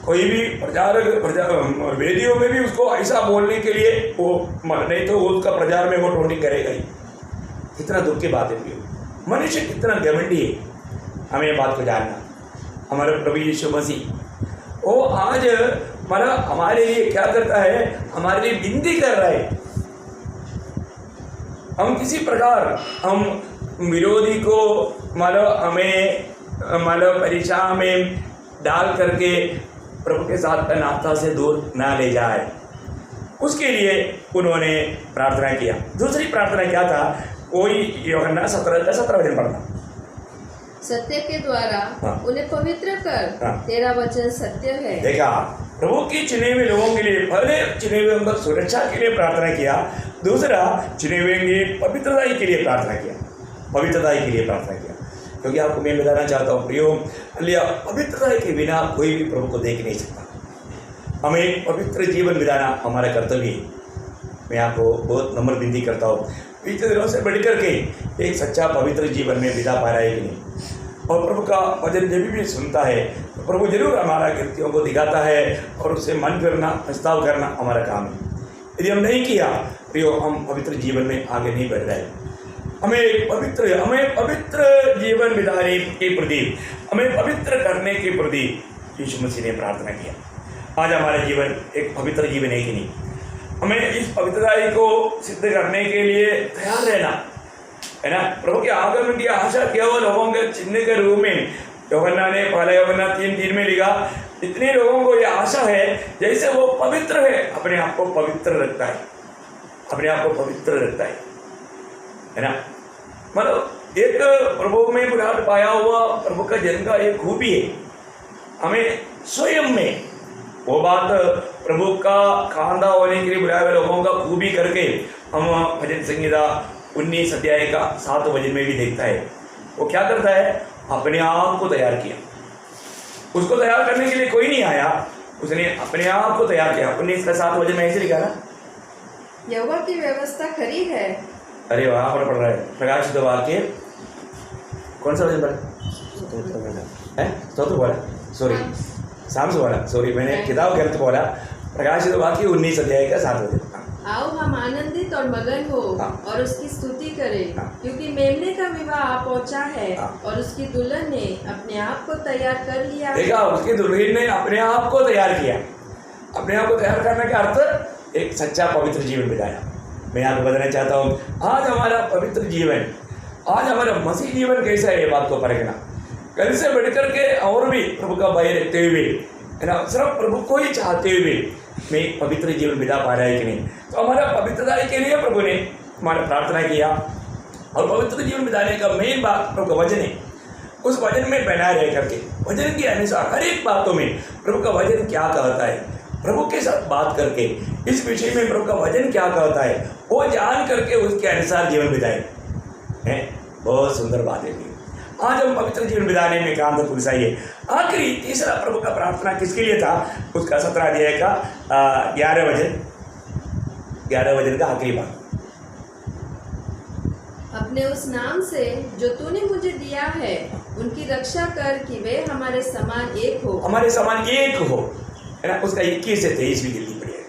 Speaker 1: कोई भी प्रचारक वेदियों में भी उसको ऐसा बोलने के लिए वो, नहीं तो उसका प्रचार में वो टोनी करेगा ही। कितना दुख की बात है, मनुष्य कितना घमंडी है। हमें ये बात को जानना। हमारे प्रभु यीशु मसीह वो आज हमारे लिए क्या करता है, हमारे लिए विनती कर रहा है। हम किसी प्रकार हम विरोधी को हमें परीक्षा में डाल करके प्रभु के साथ का नाता से दूर ना ले जाए, उसके लिए उन्होंने प्रार्थना किया। दूसरी प्रार्थना क्या था, कोई यूहन्ना 17 वचन पढ़ना।
Speaker 2: सत्य के द्वारा उन्हें पवित्र कर, तेरा वचन सत्य है।
Speaker 1: देखा, प्रभु की चुने हुए लोगों के लिए, पहले चुने हुए उनका सुरक्षा के लिए प्रार्थना किया, दूसरा चुने हुए के पवित्रताई के लिए प्रार्थना किया, पवित्रताई के लिए प्रार्थना किया। क्योंकि आपको मैं बताना चाहता हूँ प्रियो, पवित्रता के बिना कोई भी प्रभु को देख नहीं सकता। हमें पवित्र जीवन बिताना हमारा कर्तव्य है। मैं आपको बहुत नम्र विनती करता हूँ, पिछले दिनों से बढ़ करके एक सच्चा पवित्र जीवन में बिता पा रहा है कि नहीं। और प्रभु का वचन जब भी सुनता है तो प्रभु जरूर हमारा कृतियों को दिखाता है और उससे मन करना, प्रस्ताव करना हमारा काम है। यदि हम नहीं किया प्रियो हम पवित्र जीवन में आगे नहीं बढ़ रहे। हमें पवित्र जीवन बिताने के प्रति, हमें पवित्र करने के प्रति यीशु मसीह ने प्रार्थना किया। आज हमारा जीवन एक पवित्र जीवन है कि नहीं? हमें इस पवित्रता को सिद्ध करने के लिए तैयार रहना है ना। प्रभु के आगमन की आशा केवल लोगों के चिन्ह के रूप में यूहन्ना ने पहला यूहन्ना 3:3 में लिखा, इतने लोगों को यह आशा है जैसे वो पवित्र है, अपने आप को पवित्र रखता है, अपने आप को पवित्र रखता है ना। मतलब एक प्रभु में बुलाहट पाया हुआ प्रभु का जन्म का एक खूबी है। हमें स्वयं में वो बात प्रभु का खानदा होने के लिए बुलाए हुए लोगों का खूबी करके हम भजन संहिता 19 अध्याय का 7 वचन में भी देखता है। वो क्या करता है? अपने आप को तैयार किया। उसको तैयार करने के लिए कोई नहीं आया, उसने अपने आप को तैयार किया। 19 का 7 वचन में ऐसे लिखा ना,
Speaker 2: यहोवा की व्यवस्था खरी है।
Speaker 1: अरे वहां पर पढ़ रहा है प्रकाशित वाक्य, कौन सा वचन पढ़ा है? तो बोला, सॉरी साम्स बोला, सॉरी मैंने किताब गलत बोला। प्रकाशित वाक्य 19 अध्याय का 7 वचन।
Speaker 2: आओ हम आनंदित और मगन हो और उसकी स्तुति करें, क्योंकि मेमने का विवाह आ पहुंचा है और उसकी दुल्हन ने अपने आप को तैयार कर लिया।
Speaker 1: देखा, उसकी दुल्हन ने अपने आप को तैयार किया। अपने आप को तैयार करने का अर्थ एक सच्चा पवित्र जीवन बिताया। मैं आपको बताना चाहता हूँ, आज हमारा पवित्र जीवन, आज हमारा मसीह जीवन कैसा है, ये बात को परखना। कल से बढ़कर के और भी प्रभु का भय रखते हुए, है ना, सिर्फ प्रभु को ही चाहते हुए मैं एक पवित्र जीवन बिता पा रहा है कि नहीं। तो हमारा पवित्रता के लिए प्रभु ने हमारा प्रार्थना किया, और पवित्र जीवन बिताने का मेन बात प्रभु का वचन है। उस वचन में बना रह करके वचन के अनुसार हर एक बातों में प्रभु का वचन क्या कहता है, प्रभु के साथ बात करके इस विषय में प्रभु का वचन क्या कहता है वो जान करके उसके अनुसार जीवन बिताए हैं। बहुत सुंदर बात है। आज हम पवित्र जीवन बिताने में काम तो पुरुषाई है। आखिरी तीसरा प्रभु का प्रार्थना किसके लिए था? उसका 17 अध्याय का 11 वचन का आखिरी बात,
Speaker 2: अपने उस नाम से जो तूने मुझे दिया है उनकी रक्षा कर कि वे हमारे समान एक हो।
Speaker 1: हमारे समान एक हो, है ना। उसका 21 से 23 भी जल्दी पड़ी है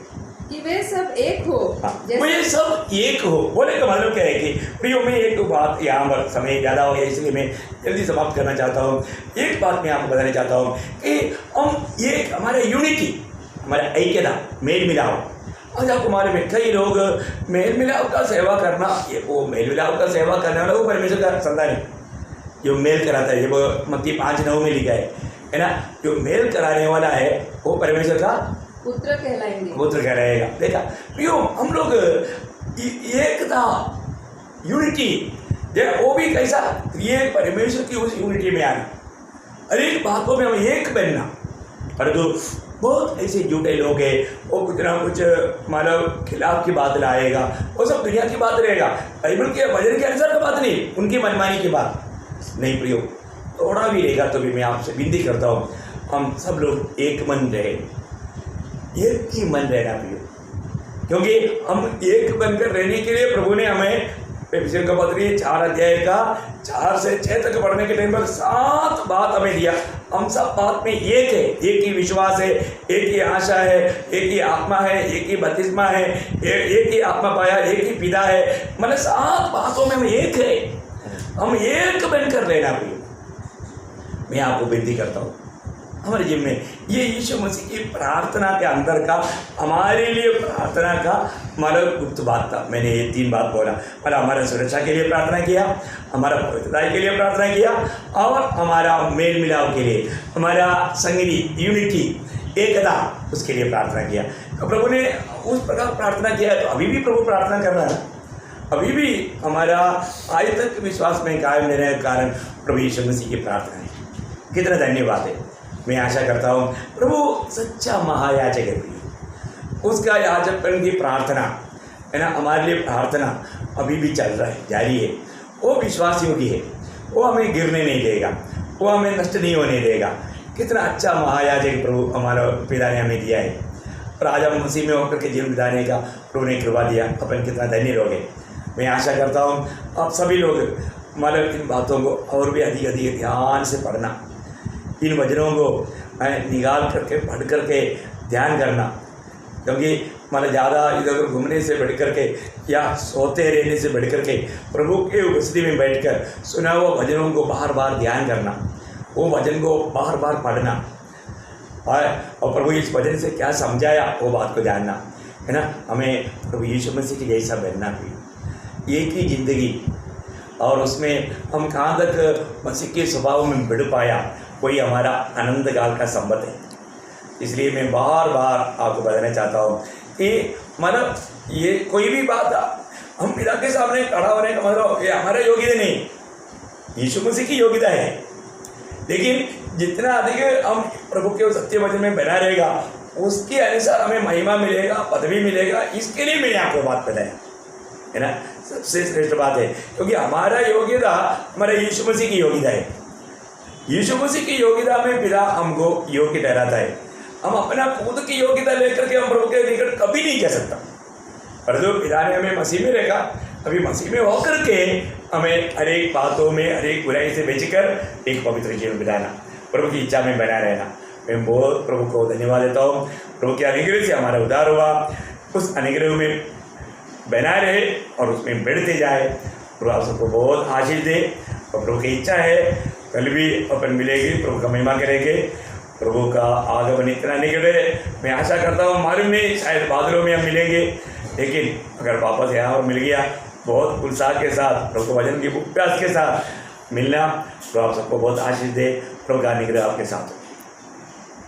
Speaker 2: कि वे सब एक हो।
Speaker 1: वे सब एक हो बोले का मतलब क्या है कि प्रियो, मैं एक बात, यहाँ पर समय ज़्यादा हो गया इसलिए मैं जल्दी समाप्त करना चाहता हूँ। एक बात मैं आपको बताना चाहता हूँ कि हम एक हमारा यूनिटी, हमारा ऐक्यता, मेल मिलाव। आज आपको हमारे में कई लोग मेल मिलाव का सेवा करना, ये वो मेल मिलाव का सेवा करने वाला वो परमेश्वर का संतान है, जो मेल कराता है। ये वो मत्ती 5:9 में लिखा है ना। जो मेल कराने वाला है वो परमेश्वर का
Speaker 2: पुत्र कहलाएंगे,
Speaker 1: पुत्र कहलाएगा। देखा प्रियो, हम लोग एकता, यूनिटी, वो भी कैसा, ये परमेश्वर की उस यूनिटी में आना, हर एक बातों में हम एक बनना। परंतु बहुत ऐसे झूठे लोग हैं, वो कुछ ना कुछ मतलब खिलाफ की बात लाएगा, वो सब दुनिया की बात रहेगा, बाइबल के वचन के अनुसार की बात नहीं, उनकी मनमानी की बात नहीं। प्रियो, थोड़ा भी रहेगा तो भी मैं आपसे विनती करता हूँ, हम सब लोग एक मन रहे, एक ही मन रहना प्रियो, क्योंकि हम एक बनकर रहने के लिए प्रभु ने हमें एफिसियों का पत्री 4 अध्याय का 4 से 6 तक पढ़ने के टाइम पर 7 बात हमें दिया। हम सब बात में एक है, एक ही विश्वास है, एक ही आशा है, एक ही आत्मा है, एक ही बपतिस्मा है, एक ही आत्मा पाया, एक ही पिता है। मतलब 7 बातों में हम एक है, हम एक बनकर रहना प्रियो। मैं आपको विनती करता हूँ, हमारे जीवन में ये यीशु मसीह की प्रार्थना के अंदर का हमारे लिए प्रार्थना का मतलब गुप्त बात था। मैंने ये 3 बात बोला, मतलब हमारा सुरक्षा के लिए प्रार्थना किया, हमारा पवित्रता के लिए प्रार्थना किया, और हमारा मेल मिलाव के लिए, हमारा संगति, यूनिटी, एकता, उसके लिए प्रार्थना किया। तो प्रभु ने उस प्रकार प्रार्थना किया, तो अभी भी प्रभु प्रार्थना कर रहा है। अभी भी हमारा आज तक विश्वास में कायम रहने के कारण प्रभु यीशु मसीह की प्रार्थना है। कितना धन्यवाद है। मैं आशा करता हूँ प्रभु सच्चा महायाजक है, उसका याजकपन की प्रार्थना है ना, हमारे लिए प्रार्थना अभी भी चल रहा है, जारी है। वो विश्वासियों की है, वो हमें गिरने नहीं देगा, वो हमें नष्ट नहीं होने देगा। कितना अच्छा महायाजक प्रभु हमारा पिता ने हमें दिया है, और आज हम मसीह में होकर के जीवन बिताने का प्रभु ने कृपा दिया। अपन कितना धन्य लोग हैं। मैं आशा करता हूँ आप सभी लोग मतलब इन बातों को और भी अधिक अधिक ध्यान से पढ़ना, इन वचनों को निकाल करके पढ़ करके ध्यान करना, क्योंकि मतलब ज़्यादा इधर उधर घूमने से बढ़ करके या सोते रहने से बढ़ करके प्रभु के उपस्थिति में बैठकर सुना हुआ भजनों को बार बार ध्यान करना, वो भजन को बार बार पढ़ना और प्रभु इस भजन से क्या समझाया वो बात को जानना, है ना। हमें प्रभु यीशु मसीह की जैसा बनना भी एक ही ज़िंदगी, और उसमें हम कहाँ तक मसीह के स्वभाव में बढ़ पाया वही हमारा आनंद काल का संबंध है। इसलिए मैं बार बार आपको बताना चाहता हूँ कि मतलब ये कोई भी बात हम पिता के सामने खड़ा होने का मतलब ये हमारा योग्यता नहीं, यीशु मसीह की योग्यता है। लेकिन जितना अधिक हम प्रभु के सत्य वचन में बना रहेगा उसके अनुसार हमें महिमा मिलेगा, पदवी मिलेगा। इसके लिए मैंने आपको बात बताया, है ना। सबसे श्रेष्ठ बात है क्योंकि हमारा योग्यता हमारे यीशु मसीह की योग्यता है। यीशु मसीह की योग्यता में पिता हमको योग्य ठहराता है। हम अपना खुद की योग्यता लेकर के हम प्रभु के निकट कभी नहीं कह सकता, पर जो पिता ने हमें मसीह में रखा, अभी मसीह में होकर के हमें हर एक बातों में हर एक बुराई से बचकर एक पवित्र जीवन बिताना, प्रभु की इच्छा में बना रहना। मैं बहुत प्रभु को धन्यवाद देता हूँ। प्रभु के अनुग्रह से हमारा उद्धार हुआ, उस अनुग्रह में बना रहे और उसमें बढ़ते जाए। प्रभु आप सबको बहुत आशीष दे। और प्रभु की इच्छा है कल भी अपन मिलेगी, प्रभु का महिमा करेंगे। प्रभु का आगमन इतना निकट है, मैं आशा करता हूँ, मालूम नहीं शायद बादलों में हम मिलेंगे, लेकिन अगर वापस यहाँ पर मिल गया बहुत उत्साह के साथ, प्रभु को वचन की प्यास के साथ मिलना। तो आप सबको बहुत आशीष दे। प्रभु का अनुग्रह आपके साथ।